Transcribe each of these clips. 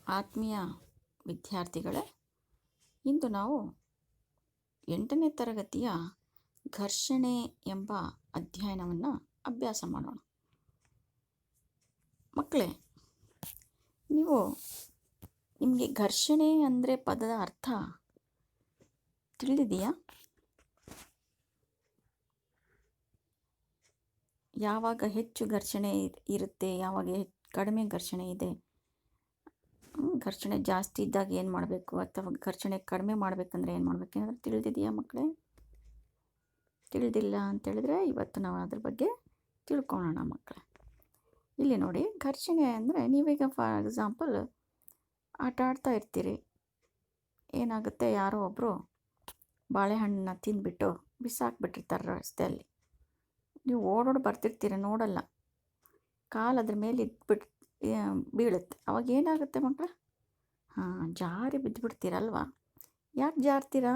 ಆತ್ಮೀಯ ವಿದ್ಯಾರ್ಥಿಗಳೇ, ಇಂದು ನಾವು 8ನೇ ತರಗತಿಯ ಘರ್ಷಣೆ ಎಂಬ ಅಧ್ಯಯನವನ್ನು ಅಭ್ಯಾಸ ಮಾಡೋಣ. ಮಕ್ಕಳೇ, ನಿಮಗೆ ಘರ್ಷಣೆ ಅಂದರೆ ಪದದ ಅರ್ಥ ತಿಳಿದಿದೆಯಾ? ಯಾವಾಗ ಹೆಚ್ಚು ಘರ್ಷಣೆ ಇರುತ್ತೆ, ಯಾವಾಗ ಕಡಿಮೆ ಘರ್ಷಣೆ ಇದೆ, ಘರ್ಷಣೆ ಜಾಸ್ತಿ ಇದ್ದಾಗ ಏನು ಮಾಡಬೇಕು ಅಥವಾ ಘರ್ಷಣೆ ಕಡಿಮೆ ಮಾಡಬೇಕಂದ್ರೆ ಏನು ಮಾಡಬೇಕು ಏನಾದರೂ ತಿಳಿದಿದೆಯಾ ಮಕ್ಕಳೇ? ತಿಳಿದಿಲ್ಲ ಅಂತೇಳಿದ್ರೆ ಇವತ್ತು ನಾವು ಅದ್ರ ಬಗ್ಗೆ ತಿಳ್ಕೊಳ್ಳೋಣ ಮಕ್ಕಳೇ. ಇಲ್ಲಿ ನೋಡಿ, ಘರ್ಷಣೆ ಅಂದರೆ ನೀವೀಗ ಫಾರ್ ಎಕ್ಸಾಂಪಲ್ ಆಟ ಆಡ್ತಾ ಇರ್ತೀರಿ. ಏನಾಗುತ್ತೆ, ಯಾರೋ ಒಬ್ಬರು ಬಾಳೆಹಣ್ಣನ್ನ ತಿಂದುಬಿಟ್ಟು ಬಿಸಾಕ್ಬಿಟ್ಟಿರ್ತಾರೆ ರಸ್ತೆಯಲ್ಲಿ. ನೀವು ಓಡೋಡಿ ಬರ್ತಿರ್ತೀರ, ನೋಡಲ್ಲ, ಕಾಲು ಅದ್ರ ಮೇಲೆ ಇದ್ಬಿಟ್ಟು ಬೀಳುತ್ತೆ. ಅವಾಗ ಏನಾಗುತ್ತೆ ಮಕ್ಕಳ? ಜಾರಿ ಬಿದ್ದುಬಿಡ್ತೀರಲ್ವ? ಯಾಕೆ ಜಾರ್ತೀರಾ?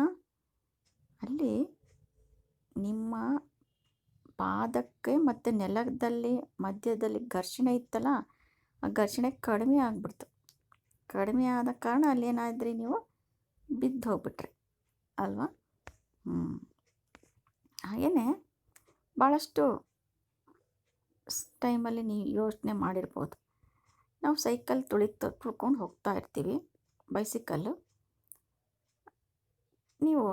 ಅಲ್ಲಿ ನಿಮ್ಮ ಪಾದಕ್ಕೆ ಮತ್ತು ನೆಲದಲ್ಲಿ ಮಧ್ಯದಲ್ಲಿ ಘರ್ಷಣೆ ಇತ್ತಲ್ಲ, ಆ ಘರ್ಷಣೆ ಕಡಿಮೆ ಆಗಿಬಿಡ್ತು. ಕಡಿಮೆ ಆದ ಕಾರಣ ಅಲ್ಲೇನಾದ್ರಿ, ನೀವು ಬಿದ್ದು ಹೋಗ್ಬಿಟ್ರಿ ಅಲ್ವಾ? ಹಾಗೆಯೇ ಭಾಳಷ್ಟು ಟೈಮಲ್ಲಿ ನೀವು ಯೋಚನೆ ಮಾಡಿರ್ಬೋದು. ನಾವು ಸೈಕಲ್ ತುಳ್ಕೊಂಡು ಹೋಗ್ತಾ ಇರ್ತೀವಿ, ಬೈಸಿಕಲ್ಲು. ನೀವು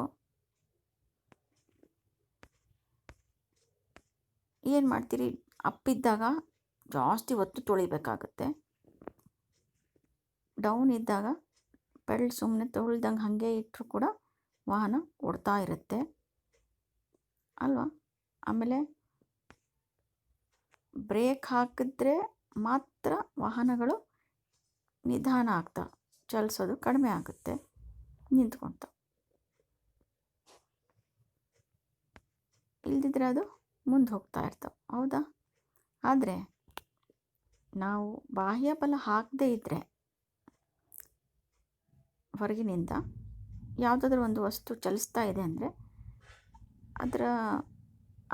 ಏನು ಮಾಡ್ತೀರಿ? ಅಪ್ಪಿದ್ದಾಗ ಜಾಸ್ತಿ ಹೊತ್ತು ತುಳಿಬೇಕಾಗತ್ತೆ. ಡೌನ್ ಇದ್ದಾಗ ಪೆಡಲ್ ಸುಮ್ಮನೆ ತುಳಿದಂಗೆ ಹಾಗೆ ಇಟ್ಟರು ಕೂಡ ವಾಹನ ಓಡ್ತಾ ಇರುತ್ತೆ ಅಲ್ವಾ? ಆಮೇಲೆ ಬ್ರೇಕ್ ಹಾಕಿದ್ರೆ ಮಾತ್ರ ವಾಹನಗಳು ನಿಧಾನ ಆಗ್ತಾವೆ, ಚಲಿಸೋದು ಕಡಿಮೆ ಆಗುತ್ತೆ, ನಿಂತ್ಕೊಳ್ತಾವೆ. ಇಲ್ದಿದ್ರೆ ಅದು ಮುಂದೆ ಹೋಗ್ತಾ ಇರ್ತಾವೆ, ಹೌದಾ? ಆದರೆ ನಾವು ಬಾಹ್ಯ ಬಲ ಹಾಕದೇ ಇದ್ದರೆ, ಹೊರಗಿನಿಂದ ಯಾವುದಾದ್ರೂ ಒಂದು ವಸ್ತು ಚಲಿಸ್ತಾ ಇದೆ ಅಂದರೆ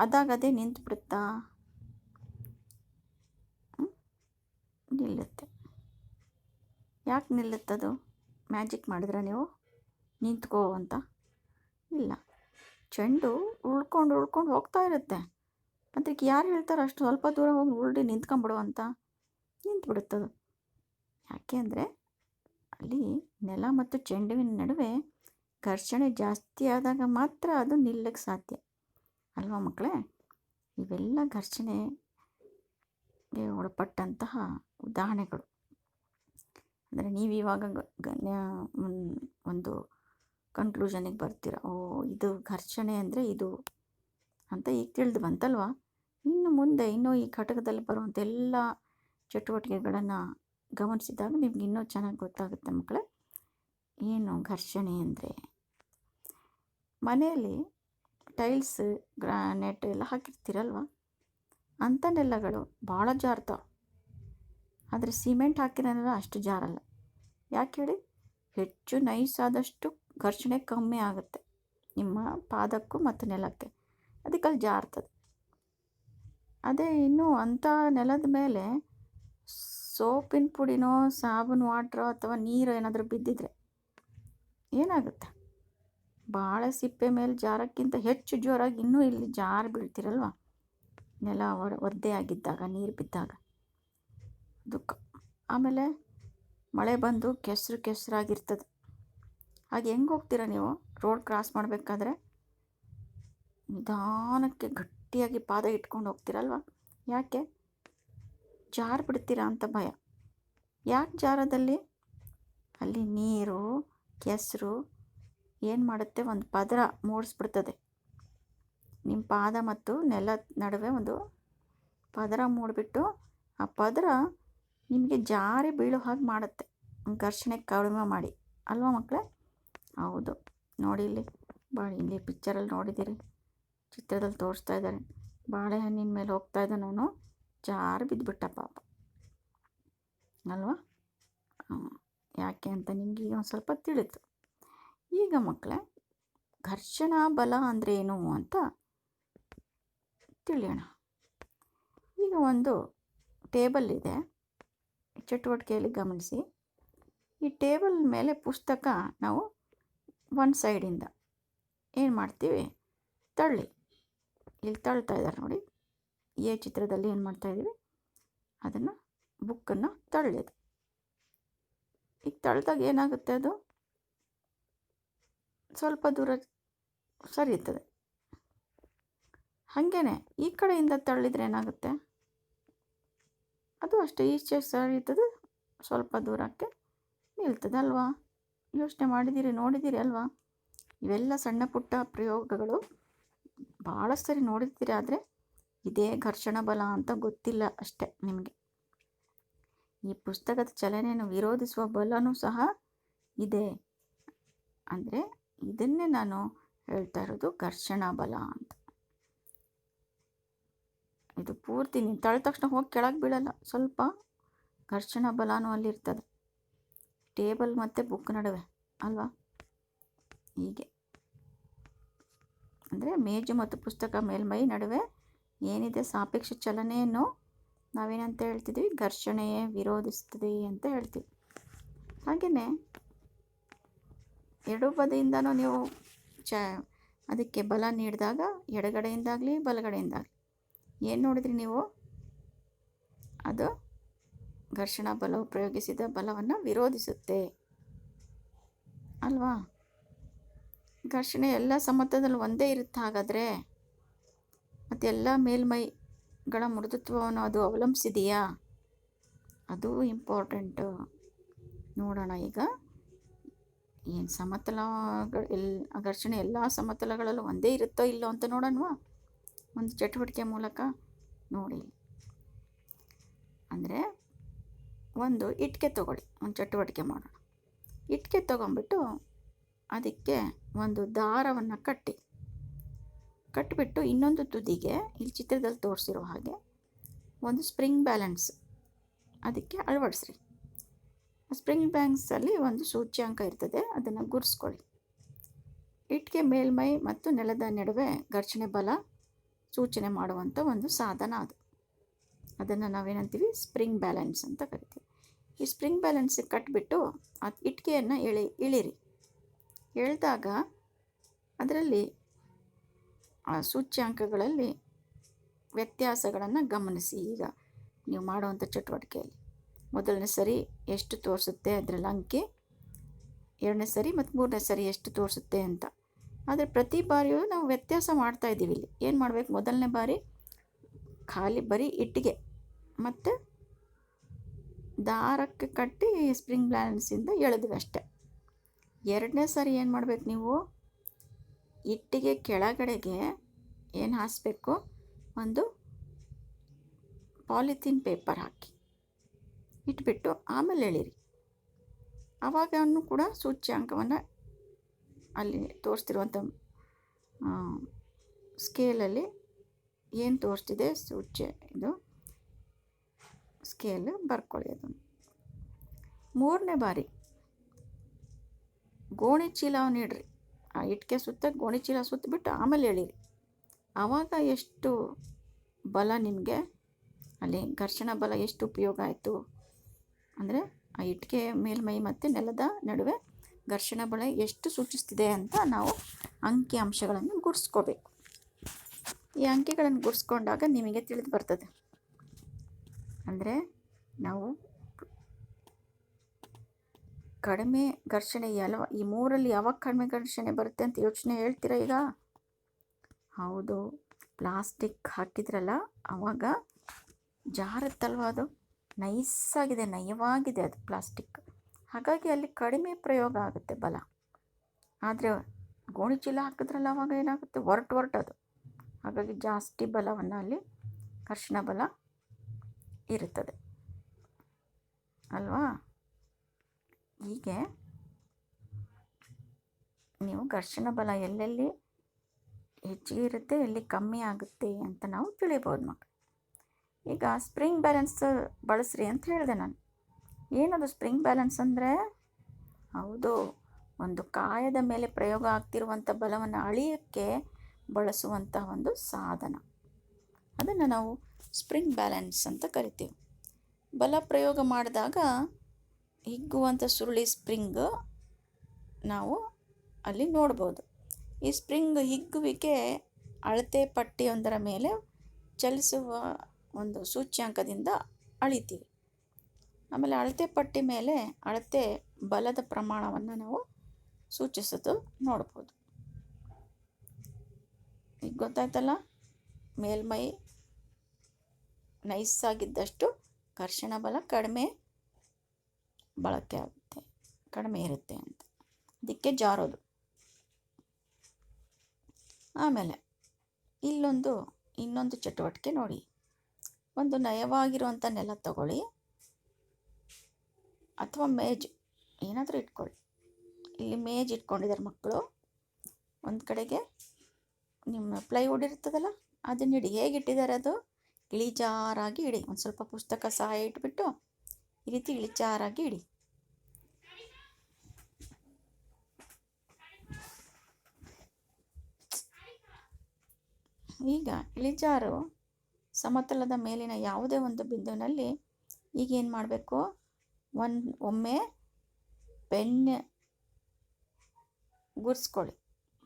ಅದಾಗದೇ ನಿಂತುಬಿಡುತ್ತಾ? ನಿಲ್ಲುತ್ತೆ. ಯಾಕೆ ನಿಲ್ಲುತ್ತದು? ಮ್ಯಾಜಿಕ್ ಮಾಡಿದ್ರೆ ನೀವು ನಿಂತ್ಕೋ ಅಂತ? ಇಲ್ಲ, ಚೆಂಡು ಉಳ್ಕೊಂಡು ಹೋಗ್ತಾ ಇರುತ್ತೆ. ಅದಕ್ಕೆ ಯಾರು ಹೇಳ್ತಾರೆ ಅಷ್ಟು ಸ್ವಲ್ಪ ದೂರ ಹೋಗಿ ಉರುಳಿ ನಿಂತ್ಕೊಂಬಿಡು ಅಂತ? ನಿಂತುಬಿಡುತ್ತದು. ಯಾಕೆ ಅಂದರೆ ಅಲ್ಲಿ ನೆಲ ಮತ್ತು ಚೆಂಡುವಿನ ನಡುವೆ ಘರ್ಷಣೆ ಜಾಸ್ತಿ ಆದಾಗ ಮಾತ್ರ ಅದು ನಿಲ್ಲಕ್ಕೆ ಸಾಧ್ಯ ಅಲ್ವಾ ಮಕ್ಕಳೇ? ಇವೆಲ್ಲ ಘರ್ಷಣೆಗೆ ಒಳಪಟ್ಟಂತಹ ಉದಾಹರಣೆಗಳು. ಅಂದರೆ ನೀವು ಇವಾಗ ಒಂದು ಕನ್ಕ್ಲೂಷನಿಗೆ ಬರ್ತೀರ, ಇದು ಘರ್ಷಣೆ ಅಂದರೆ ಇದು ಅಂತ ಈಗ ತಿಳಿದು ಬಂತಲ್ವ? ಇನ್ನು ಮುಂದೆ ಈ ಘಟಕದಲ್ಲಿ ಬರುವಂಥ ಎಲ್ಲ ಚಟುವಟಿಕೆಗಳನ್ನು ಗಮನಿಸಿದಾಗ ನಿಮ್ಗೆ ಇನ್ನೂ ಚೆನ್ನಾಗಿ ಗೊತ್ತಾಗುತ್ತೆ ಮಕ್ಕಳೇ, ಏನು ಘರ್ಷಣೆ ಅಂದರೆ. ಮನೆಯಲ್ಲಿ ಟೈಲ್ಸ್, ಗ್ರಾನೈಟ್ ಎಲ್ಲ ಹಾಕಿರ್ತೀರಲ್ವ? ಅಂಥ ನೆಲಗಳು ಭಾಳ ಜಾರ್ತಾವೆ. ಆದರೆ ಸಿಮೆಂಟ್ ಹಾಕಿರೋನೆಲ್ಲ ಅಷ್ಟು ಜಾರಲ್ಲ. ಯಾಕೆ ಹೇಳಿ? ಹೆಚ್ಚು ನೈಸ್ ಆದಷ್ಟು ಘರ್ಷಣೆ ಕಮ್ಮಿ ಆಗುತ್ತೆ ನಿಮ್ಮ ಪಾದಕ್ಕೂ ಮತ್ತು ನೆಲಕ್ಕೆ, ಅದಕ್ಕೆ ಅಲ್ಲಿ ಜಾರ್ತದೆ. ಅದೇ ಇನ್ನೂ ಅಂಥ ನೆಲದ ಮೇಲೆ ಸೋಪಿನ ಪುಡಿನೋ ಸಾಬೂನು ವಾಟ್ರೋ ಅಥವಾ ನೀರು ಏನಾದರೂ ಬಿದ್ದಿದ್ರೆ ಏನಾಗುತ್ತೆ? ಭಾಳ ಸಿಪ್ಪೆ ಮೇಲೆ ಜಾರಕ್ಕಿಂತ ಹೆಚ್ಚು ಜೋರಾಗಿ ಇನ್ನೂ ಇಲ್ಲಿ ಜಾರು ಬೀಳ್ತಿರಲ್ವ? ನೆಲ ಒದ್ದೆ ಆಗಿದ್ದಾಗ, ನೀರು ಬಿದ್ದಾಗ ದುಃಖ. ಆಮೇಲೆ ಮಳೆ ಬಂದು ಕೆಸರಾಗಿರ್ತದೆ. ಹಾಗೆ ಹೆಂಗೆ ಹೋಗ್ತೀರಾ ನೀವು? ರೋಡ್ ಕ್ರಾಸ್ ಮಾಡಬೇಕಾದ್ರೆ ನಿಧಾನಕ್ಕೆ ಗಟ್ಟಿಯಾಗಿ ಪಾದ ಇಟ್ಕೊಂಡು ಹೋಗ್ತೀರಲ್ವ? ಯಾಕೆ? ಜಾರು ಬಿಡ್ತೀರಾ ಅಂತ ಭಯ. ಯಾಕೆ ಜಾರದಲ್ಲಿ? ಅಲ್ಲಿ ನೀರು, ಕೆಸರು ಏನು ಮಾಡುತ್ತೆ, ಒಂದು ಪದರ ಮೂಡಿಸ್ಬಿಡ್ತದೆ. ನಿಮ್ಮ ಪಾದ ಮತ್ತು ನೆಲದ ನಡುವೆ ಒಂದು ಪದರ ಮೂಡಿಬಿಟ್ಟು ಆ ಪದರ ನಿಮಗೆ ಜಾರಿ ಬೀಳೋ ಹಾಗೆ ಮಾಡುತ್ತೆ, ಘರ್ಷಣೆ ಕಡಿಮೆ ಮಾಡಿ ಅಲ್ವಾ ಮಕ್ಕಳೇ? ಹೌದು, ನೋಡಿ ಇಲ್ಲಿ ಪಿಕ್ಚರಲ್ಲಿ ನೋಡಿದ್ದೀರಿ, ಚಿತ್ರದಲ್ಲಿ ತೋರಿಸ್ತಾ ಇದ್ದಾರೆ. ಬಾಳೆಹಣ್ಣಿನ ಮೇಲೆ ಹೋಗ್ತಾ ಇದ್ದಾನವನು, ಜಾರಿ ಬಿದ್ದುಬಿಟ್ಟ ಪಾಪ ಅಲ್ವಾ? ಯಾಕೆ ಅಂತ ನಿಮಗೆ ಈಗ ಒಂದು ಸ್ವಲ್ಪ ತಿಳಿತು. ಈಗ ಮಕ್ಕಳೇ, ಘರ್ಷಣಾ ಬಲ ಅಂದರೆ ಏನು ಅಂತ ತಿಳಿಯೋಣ. ಈಗ ಒಂದು ಟೇಬಲ್ ಇದೆ, ಚಟುವಟಿಕೆಯಲ್ಲಿ ಗಮನಿಸಿ. ಈ ಟೇಬಲ್ ಮೇಲೆ ಪುಸ್ತಕ ನಾವು ಒಂದು ಸೈಡಿಂದ ಏನು ಮಾಡ್ತೀವಿ, ತಳ್ಳಿ. ಇಲ್ಲಿ ತಳ್ತಾ ಇದ್ದಾರೆ ನೋಡಿ, ಈ ಚಿತ್ರದಲ್ಲಿ ಏನು ಮಾಡ್ತಾಯಿದ್ದೀವಿ, ಅದನ್ನು ಬುಕ್ಕನ್ನು ತಳ್ಳಿದು. ಈಗ ತಳ್ಳಿದಾಗ ಏನಾಗುತ್ತೆ, ಅದು ಸ್ವಲ್ಪ ದೂರ ಸರಿಯುತ್ತದೆ. ಹಾಗೇ ಈ ಕಡೆಯಿಂದ ತಳ್ಳಿದರೆ ಏನಾಗುತ್ತೆ, ಅದು ಅಷ್ಟೇ ಈಚೆ ಸರಿಯುತ್ತದೆ, ಸ್ವಲ್ಪ ದೂರಕ್ಕೆ ನಿಲ್ತದೆ ಅಲ್ವಾ. ಯೋಚನೆ ಮಾಡಿದ್ದೀರಿ, ನೋಡಿದ್ದೀರಿ ಅಲ್ವಾ. ಇವೆಲ್ಲ ಸಣ್ಣ ಪುಟ್ಟ ಪ್ರಯೋಗಗಳು ಭಾಳ ಸರಿ ನೋಡಿರ್ತೀರಿ, ಆದರೆ ಇದೇ ಘರ್ಷಣ ಬಲ ಅಂತ ಗೊತ್ತಿಲ್ಲ ಅಷ್ಟೆ ನಿಮಗೆ. ಈ ಪುಸ್ತಕದ ಚಲನೆಯನ್ನು ವಿರೋಧಿಸುವ ಬಲನೂ ಸಹ ಇದೆ. ಅಂದರೆ ಇದನ್ನೇ ನಾನು ಹೇಳ್ತಾ ಇರೋದು ಘರ್ಷಣ ಬಲ ಅಂತ. ಇದು ಪೂರ್ತಿ ನೀನು ತಳ್ಳ ತಕ್ಷಣ ಹೋಗಿ ಕೆಳಗೆ ಬೀಳಲ್ಲ, ಸ್ವಲ್ಪ ಘರ್ಷಣ ಬಲನೂ ಅಲ್ಲಿರ್ತದೆ ಟೇಬಲ್ ಮತ್ತು ಬುಕ್ ನಡುವೆ ಅಲ್ವಾ. ಹೀಗೆ ಅಂದರೆ ಮೇಜು ಮತ್ತು ಪುಸ್ತಕ ಮೇಲ್ಮೈ ನಡುವೆ ಏನಿದೆ ಸಾಪೇಕ್ಷ ಚಲನೆಯನ್ನು ನಾವೇನಂತ ಹೇಳ್ತಿದ್ವಿ, ಘರ್ಷಣೆಯೇ ವಿರೋಧಿಸ್ತದೆ ಅಂತ ಹೇಳ್ತೀವಿ. ಹಾಗೆಯೇ ಎರಡೂ ಬದಿಯಿಂದನೂ ನೀವು ಅದಕ್ಕೆ ಬಲ ನೀಡಿದಾಗ, ಎಡಗಡೆಯಿಂದಾಗಲಿ ಬಲಗಡೆಯಿಂದಾಗಲಿ ಏನು ನೋಡಿದ್ರಿ ನೀವು, ಅದು ಘರ್ಷಣ ಬಲವು ಪ್ರಯೋಗಿಸಿದ ಬಲವನ್ನು ವಿರೋಧಿಸುತ್ತೆ ಅಲ್ವಾ. ಘರ್ಷಣೆ ಎಲ್ಲ ಸಮತಲದಲ್ಲಿ ಒಂದೇ ಇರುತ್ತೆ ಹಾಗಾದರೆ, ಮತ್ತು ಎಲ್ಲ ಮೇಲ್ಮೈಗಳ ಮೃದುತ್ವವನ್ನು ಅದು ಅವಲಂಬಿಸಿದೆಯಾ, ಅದು ಇಂಪಾರ್ಟೆಂಟು. ನೋಡೋಣ ಈಗ, ಏನು ಘರ್ಷಣೆ ಎಲ್ಲ ಸಮತಲಗಳಲ್ಲೂ ಒಂದೇ ಇರುತ್ತೋ ಇಲ್ಲೋ ಅಂತ ನೋಡೋಣವಾ ಒಂದು ಚಟುವಟಿಕೆ ಮೂಲಕ. ನೋಡಿ, ಅಂದರೆ ಒಂದು ಇಟ್ಟಿಗೆ ತಗೊಳ್ಳಿ, ಒಂದು ಚಟುವಟಿಕೆ ಮಾಡೋಣ. ಇಟ್ಟಿಗೆ ತೊಗೊಂಬಿಟ್ಟು ಅದಕ್ಕೆ ಒಂದು ದಾರವನ್ನು ಕಟ್ಟಿಬಿಟ್ಟು ಇನ್ನೊಂದು ತುದಿಗೆ ಇಲ್ಲಿ ಚಿತ್ರದಲ್ಲಿ ತೋರಿಸಿರೋ ಹಾಗೆ ಒಂದು ಸ್ಪ್ರಿಂಗ್ ಬ್ಯಾಲೆನ್ಸ್ ಅದಕ್ಕೆ ಅಳವಡಿಸ್ರಿ. ಸ್ಪ್ರಿಂಗ್ ಬ್ಯಾಲೆನ್ಸಲ್ಲಿ ಒಂದು ಸೂಚ್ಯಾಂಕ ಇರ್ತದೆ, ಅದನ್ನು ಗುರ್ಸ್ಕೊಳ್ಳಿ. ಇಟ್ಟಿಗೆ ಮೇಲ್ಮೈ ಮತ್ತು ನೆಲದ ನಡುವೆ ಘರ್ಷಣೆ ಬಲ ಸೂಚನೆ ಮಾಡುವಂಥ ಒಂದು ಸಾಧನ ಅದು. ಅದನ್ನು ನಾವೇನಂತೀವಿ, ಸ್ಪ್ರಿಂಗ್ ಬ್ಯಾಲೆನ್ಸ್ ಅಂತ ಕರಿತೀವಿ. ಈ ಸ್ಪ್ರಿಂಗ್ ಬ್ಯಾಲೆನ್ಸಿಗೆ ಕಟ್ಟಿಬಿಟ್ಟು ಆ ಇಟ್ಟಿಗೆಯನ್ನು ಇಳಿರಿ. ಎಳೆದಾಗ ಅದರಲ್ಲಿ ಆ ಸೂಚ್ಯಾಂಕಗಳಲ್ಲಿ ವ್ಯತ್ಯಾಸಗಳನ್ನು ಗಮನಿಸಿ. ಈಗ ನೀವು ಮಾಡುವಂಥ ಚಟುವಟಿಕೆಯಲ್ಲಿ ಮೊದಲನೇ ಸರಿ ಎಷ್ಟು ತೋರಿಸುತ್ತೆ ಅದರಲ್ಲಿ ಅಂಕಿ, ಎರಡನೇ ಸರಿ ಮತ್ತು ಮೂರನೇ ಸರಿ ಎಷ್ಟು ತೋರಿಸುತ್ತೆ ಅಂತ. ಆದರೆ ಪ್ರತಿ ಬಾರಿಯೂ ನಾವು ವ್ಯತ್ಯಾಸ ಮಾಡ್ತಾಯಿದ್ದೀವಿ. ಇಲ್ಲಿ ಏನು ಮಾಡಬೇಕು, ಮೊದಲನೇ ಬಾರಿ ಖಾಲಿ ಬರೀ ಇಟ್ಟಿಗೆ ಮತ್ತು ದಾರಕ್ಕೆ ಕಟ್ಟಿ ಸ್ಪ್ರಿಂಗ್ ಬ್ಯಾಲೆನ್ಸಿಂದ ಎಳೆದ್ವಿ ಅಷ್ಟೆ. ಎರಡನೇ ಸಾರಿ ಏನು ಮಾಡಬೇಕು, ನೀವು ಇಟ್ಟಿಗೆ ಕೆಳಗಡೆಗೆ ಏನು ಹಾಸಬೇಕು, ಒಂದು ಪಾಲಿಥೀನ್ ಪೇಪರ್ ಹಾಕಿ ಇಟ್ಬಿಟ್ಟು ಆಮೇಲೆ ಎಳೀರಿ. ಆವಾಗನೂ ಕೂಡ ಸೂಚ್ಯಾಂಕವನ್ನು ಅಲ್ಲಿ ತೋರಿಸ್ತಿರುವಂಥ ಸ್ಕೇಲಲ್ಲಿ ಏನು ತೋರಿಸ್ತಿದೆ ಇದು ಸ್ಕೇಲ್ ಬರ್ಕೊಳ್ಳಿ. ಅದನ್ನು ಮೂರನೇ ಬಾರಿ ಗೋಣಿ ಚೀಲವನ್ನು ಇಡ್ರಿ. ಆ ಇಟ್ಟಿಗೆ ಸುತ್ತ ಗೋಣಿ ಚೀಲ ಸುತ್ತಬಿಟ್ಟು ಆಮೇಲೆ ಎಳೀರಿ. ಆವಾಗ ಎಷ್ಟು ಬಲ ನಿಮಗೆ ಅಲ್ಲಿ ಘರ್ಷಣ ಬಲ ಎಷ್ಟು ಉಪಯೋಗ ಆಯಿತು ಅಂದರೆ ಆ ಇಟ್ಟಿಗೆ ಮೇಲ್ಮೈ ಮತ್ತು ನೆಲದ ನಡುವೆ ಘರ್ಷಣ ಬಲ ಎಷ್ಟು ಸೂಚಿಸ್ತಿದೆ ಅಂತ ನಾವು ಅಂಕಿ ಅಂಶಗಳನ್ನು ಗುರ್ಸ್ಕೋಬೇಕು. ಈ ಅಂಕಿಗಳನ್ನು ಗುರ್ಸ್ಕೊಂಡಾಗ ನಿಮಗೆ ತಿಳಿದು ಬರ್ತದೆ. ಅಂದರೆ ನಾವು ಕಡಿಮೆ ಘರ್ಷಣೆ ಈ ಮೂರಲ್ಲಿ ಯಾವಾಗ ಕಡಿಮೆ ಘರ್ಷಣೆ ಬರುತ್ತೆ ಅಂತ ಯೋಚನೆ ಹೇಳ್ತೀರಾ ಈಗ? ಹೌದು, ಪ್ಲಾಸ್ಟಿಕ್ ಹಾಕಿದ್ರಲ್ಲ ಆವಾಗ ಜಾರುತ್ತಲ್ವ, ಅದು ನೈಸಾಗಿದೆ, ನಯವಾಗಿದೆ ಅದು ಪ್ಲಾಸ್ಟಿಕ್. ಹಾಗಾಗಿ ಅಲ್ಲಿ ಕಡಿಮೆ ಪ್ರಯೋಗ ಆಗುತ್ತೆ ಬಲ. ಆದರೆ ಗೋಣಿ ಚೀಲ ಹಾಕಿದ್ರಲ್ಲ ಆವಾಗ ಏನಾಗುತ್ತೆ, ಹೊರಟು ಹಾಗಾಗಿ ಜಾಸ್ತಿ ಬಲವನ್ನು ಅಲ್ಲಿ ಘರ್ಷಣ ಬಲ ಇರುತ್ತದೆ ಅಲ್ವಾ. ಹೀಗೆ ನೀವು ಘರ್ಷಣ ಬಲ ಎಲ್ಲೆಲ್ಲಿ ಹೆಚ್ಚಿಗೆ ಇರುತ್ತೆ, ಎಲ್ಲಿ ಕಮ್ಮಿ ಆಗುತ್ತೆ ಅಂತ ನಾವು ತಿಳಿಬೋದು ಮಕ್ಕಳು. ಈಗ ಸ್ಪ್ರಿಂಗ್ ಬ್ಯಾಲೆನ್ಸ್ ಬಳಸ್ರಿ ಅಂತ ಹೇಳಿದೆ ನಾನು. ಏನದು ಸ್ಪ್ರಿಂಗ್ ಬ್ಯಾಲೆನ್ಸ್ ಅಂದರೆ? ಹೌದು, ಒಂದು ಕಾಯದ ಮೇಲೆ ಪ್ರಯೋಗ ಆಗ್ತಿರುವಂಥ ಬಲವನ್ನು ಅಳೆಯೋಕ್ಕೆ ಬಳಸುವಂಥ ಒಂದು ಸಾಧನ. ಅದನ್ನು ನಾವು ಸ್ಪ್ರಿಂಗ್ ಬ್ಯಾಲೆನ್ಸ್ ಅಂತ ಕರಿತೀವಿ. ಬಲ ಪ್ರಯೋಗ ಮಾಡಿದಾಗ ಹಿಗ್ಗುವಂಥ ಸುರುಳಿ ಸ್ಪ್ರಿಂಗ್ ನಾವು ಅಲ್ಲಿ ನೋಡ್ಬೋದು. ಈ ಸ್ಪ್ರಿಂಗ್ ಹಿಗ್ಗುವಿಕೆ ಅಳತೆ ಪಟ್ಟಿಯೊಂದರ ಮೇಲೆ ಚಲಿಸುವ ಒಂದು ಸೂಚ್ಯಾಂಕದಿಂದ ಅಳಿತೀವಿ. ಆಮೇಲೆ ಅಳತೆ ಪಟ್ಟಿ ಮೇಲೆ ಅಳತೆ ಬಲದ ಪ್ರಮಾಣವನ್ನು ನಾವು ಸೂಚಿಸೋದು ನೋಡ್ಬೋದು. ಈಗ ಗೊತ್ತಾಯ್ತಲ್ಲ, ಮೇಲ್ಮೈ ನೈಸಾಗಿದ್ದಷ್ಟು ಘರ್ಷಣ ಬಲ ಕಡಿಮೆ ಬಳಕೆ ಆಗುತ್ತೆ, ಕಡಿಮೆ ಇರುತ್ತೆ ಅಂತ. ಅದಕ್ಕೆ ಜಾರೋದು. ಆಮೇಲೆ ಇನ್ನೊಂದು ಚಟುವಟಿಕೆ ನೋಡಿ. ಒಂದು ನಯವಾಗಿರುವಂಥ ನೆಲ ತಗೊಳ್ಳಿ, ಅಥವಾ ಮೇಜ್ ಏನಾದರೂ ಇಟ್ಕೊಳ್ಳಿ. ಇಲ್ಲಿ ಮೇಜ್ ಇಟ್ಕೊಂಡಿದ್ದಾರೆ ಮಕ್ಕಳು. ಒಂದು ಕಡೆಗೆ ನಿಮ್ಮ ಪ್ಲೈವುಡ್ ಇರ್ತದಲ್ಲ, ಅದನ್ನ ಇಡಿ. ಹೇಗೆ ಇಟ್ಟಿದ್ದಾರೆ? ಅದು ಇಳಿಜಾರಾಗಿ ಇಡಿ. ಒಂದು ಸ್ವಲ್ಪ ಪುಸ್ತಕ ಸಹಾಯ ಇಟ್ಬಿಟ್ಟು ಈ ರೀತಿ ಇಳಿಜಾರಾಗಿ ಇಡಿ. ಈಗ ಇಳಿಜಾರು ಸಮತಲದ ಮೇಲಿನ ಯಾವುದೇ ಒಂದು ಬಿಂದುವಿನಲ್ಲಿ ಈಗ ಏನು ಮಾಡಬೇಕು? ಒಮ್ಮೆ ಪೆನ್ ಗುರ್ಸ್ಕೊಳ್ಳಿ.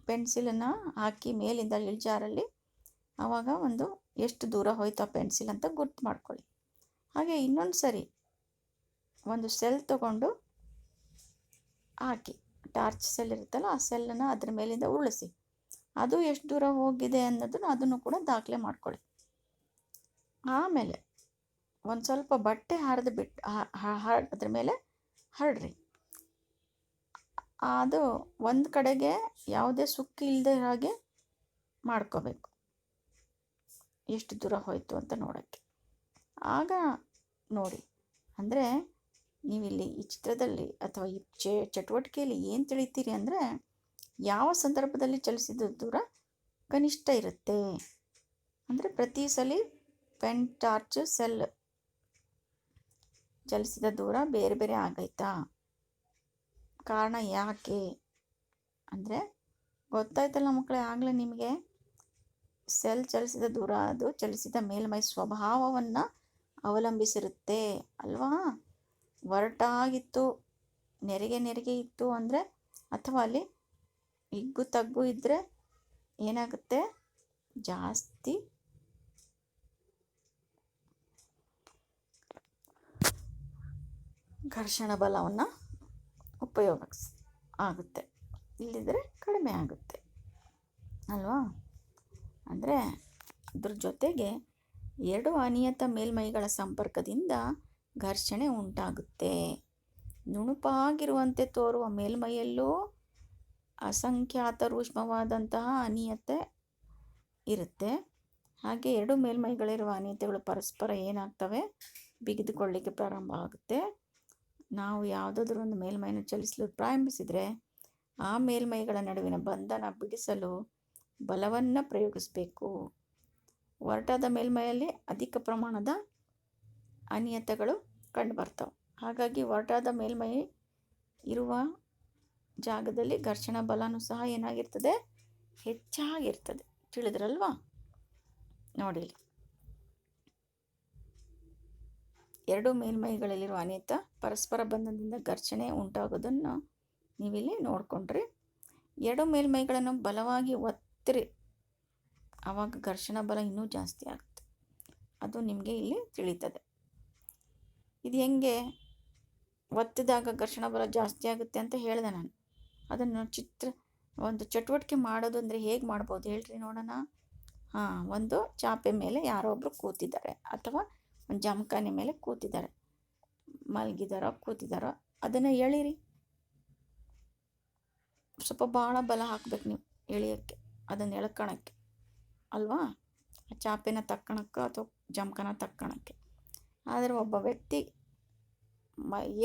ಪೆನ್ಸಿಲನ್ನು ಹಾಕಿ ಮೇಲಿಂದ ಇಳಿಜಾರಲ್ಲಿ, ಆವಾಗ ಎಷ್ಟು ದೂರ ಹೋಯ್ತು ಆ ಪೆನ್ಸಿಲ್ ಅಂತ ಗುರ್ತು ಮಾಡ್ಕೊಳ್ಳಿ. ಹಾಗೆ ಇನ್ನೊಂದು ಸರಿ ಒಂದು ಸೆಲ್ ತಗೊಂಡು ಹಾಕಿ, ಟಾರ್ಚ್ ಸೆಲ್ ಇರುತ್ತಲ್ಲ, ಆ ಸೆಲ್ಲನ್ನು ಅದ್ರ ಮೇಲಿಂದ ಉರುಳಿಸಿ. ಅದು ಎಷ್ಟು ದೂರ ಹೋಗಿದೆ ಅದನ್ನು ಕೂಡ ದಾಖಲೆ ಮಾಡ್ಕೊಳ್ಳಿ. ಆಮೇಲೆ ಒಂದು ಸ್ವಲ್ಪ ಬಟ್ಟೆ ಹರಿದು ಬಿಟ್ಟು ಅದ್ರ ಮೇಲೆ ಹರಡ್ರಿ. ಅದು ಒಂದು ಕಡೆಗೆ ಯಾವುದೇ ಸುಕ್ಕಿ ಇಲ್ಲದೆ ಹಾಗೆ ಮಾಡ್ಕೋಬೇಕು, ಎಷ್ಟು ದೂರ ಹೋಯಿತು ಅಂತ ನೋಡೋಕ್ಕೆ. ಆಗ ನೋಡಿ, ಅಂದರೆ ನೀವಿಲ್ಲಿ ಈ ಚಿತ್ರದಲ್ಲಿ ಅಥವಾ ಈ ಚಟುವಟಿಕೆಯಲ್ಲಿ ಏನು ತಿಳಿತೀರಿ ಅಂದರೆ, ಯಾವ ಸಂದರ್ಭದಲ್ಲಿ ಚಲಿಸಿದ ದೂರ ಕನಿಷ್ಠ ಇರುತ್ತೆ. ಅಂದರೆ ಪ್ರತಿ ಸಲ ಪೆನ್, ಟಾರ್ಚ್, ಸೆಲ್ ಚಲಿಸಿದ ದೂರ ಬೇರೆ ಬೇರೆ ಆಗೈತಾ? ಕಾರಣ ಯಾಕೆ ಅಂದರೆ ಗೊತ್ತಾಯ್ತಲ್ಲ ಮಕ್ಕಳೇ, ಆಗಲೇ ನಿಮಗೆ ಸೆಲ್ ಚಲಿಸಿದ ದೂರ ಅದು ಚಲಿಸಿದ ಮೇಲ್ಮೈ ಸ್ವಭಾವವನ್ನು ಅವಲಂಬಿಸಿರುತ್ತೆ ಅಲ್ವಾ? ಒರಟಾಗಿತ್ತು, ನೆರಿಗೆ ಇತ್ತು ಅಂದರೆ, ಅಥವಾ ಅಲ್ಲಿ ಹಿಗ್ಗು ತಗ್ಗು ಇದ್ದರೆ ಏನಾಗುತ್ತೆ? ಜಾಸ್ತಿ ಘರ್ಷಣ ಬಲವನ್ನು ಆಗುತ್ತೆ, ಇಲ್ಲದಿದ್ದರೆ ಕಡಿಮೆ ಆಗುತ್ತೆ ಅಲ್ವಾ? ಅಂದರೆ ಅದ್ರ ಜೊತೆಗೆ ಎರಡು ಅನಿಯತ ಮೇಲ್ಮೈಗಳ ಸಂಪರ್ಕದಿಂದ ಘರ್ಷಣೆ ಉಂಟಾಗುತ್ತೆ. ನುಣುಪಾಗಿರುವಂತೆ ತೋರುವ ಮೇಲ್ಮೈಯಲ್ಲೂ ಅಸಂಖ್ಯಾತ ಸೂಕ್ಷ್ಮವಾದಂತಹ ಅನಿಯತೆ ಇರುತ್ತೆ. ಹಾಗೆ ಎರಡು ಮೇಲ್ಮೈಗಳಿರುವ ಅನಿಯತೆಗಳು ಪರಸ್ಪರ ಏನಾಗ್ತವೆ? ಬಿಗಿದುಕೊಳ್ಳಿಕ್ಕೆ ಪ್ರಾರಂಭ ಆಗುತ್ತೆ. ನಾವು ಯಾವುದಾದ್ರೂ ಒಂದು ಮೇಲ್ಮೈನ ಚಲಿಸಲು ಪ್ರಾರಂಭಿಸಿದರೆ ಆ ಮೇಲ್ಮೈಗಳ ನಡುವಿನ ಬಂಧನ ಬಿಡಿಸಲು ಬಲವನ್ನು ಪ್ರಯೋಗಿಸಬೇಕು. ಒರಟಾದ ಮೇಲ್ಮೈಯಲ್ಲಿ ಅಧಿಕ ಪ್ರಮಾಣದ ಅನಿಯತೆಗಳು ಕಂಡುಬರ್ತವೆ. ಹಾಗಾಗಿ ಒರಟಾದ ಮೇಲ್ಮೈ ಇರುವ ಜಾಗದಲ್ಲಿ ಘರ್ಷಣ ಬಲನೂ ಸಹ ಏನಾಗಿರ್ತದೆ? ಹೆಚ್ಚಾಗಿರ್ತದೆ. ತಿಳಿದ್ರಲ್ವಾ? ನೋಡಿ, ಎರಡು ಮೇಲ್ಮೈಗಳಲ್ಲಿರುವ ಅನಿಯತ ಪರಸ್ಪರ ಬಂಧನದಿಂದ ಘರ್ಷಣೆ ಉಂಟಾಗೋದನ್ನು ನೀವಿಲ್ಲಿ ನೋಡಿಕೊಂಡ್ರಿ. ಎರಡು ಮೇಲ್ಮೈಗಳನ್ನು ಬಲವಾಗಿ ಒತ್ತಿರಿ, ಆವಾಗ ಘರ್ಷಣ ಬಲ ಇನ್ನೂ ಜಾಸ್ತಿ ಆಗುತ್ತೆ. ಅದು ನಿಮಗೆ ಇಲ್ಲಿ ತಿಳಿತದೆ. ಇದು ಹೆಂಗೆ ಒತ್ತಿದಾಗ ಘರ್ಷಣ ಬಲ ಜಾಸ್ತಿ ಆಗುತ್ತೆ ಅಂತ ಹೇಳಿದೆ ನಾನು. ಅದನ್ನು ಒಂದು ಚಟುವಟಿಕೆ ಮಾಡೋದು ಅಂದರೆ ಹೇಗೆ ಮಾಡ್ಬೋದು ಹೇಳ್ರಿ ನೋಡೋಣ. ಒಂದು ಚಾಪೆ ಮೇಲೆ ಯಾರೋ ಒಬ್ಬರು ಕೂತಿದ್ದಾರೆ, ಅಥವಾ ಒಂದು ಜಮಖಾನೆ ಮೇಲೆ ಕೂತಿದ್ದಾರೆ, ಮಲಗಿದಾರೋ ಕೂತಿದ್ದಾರೋ, ಅದನ್ನು ಎಳೀರಿ. ಸ್ವಲ್ಪ ಭಾಳ ಬಲ ಹಾಕ್ಬೇಕು ನೀವು ಎಳೆಯೋಕ್ಕೆ, ಅದನ್ನು ಎಳ್ಕೊಳಕ್ಕೆ ಅಲ್ವಾ? ಚಾಪೆನ ತಕ್ಕಣಕ್ಕೆ ಅಥವಾ ಜಮಖಾನ ತಕ್ಕಣಕ್ಕೆ. ಆದರೆ ಒಬ್ಬ ವ್ಯಕ್ತಿ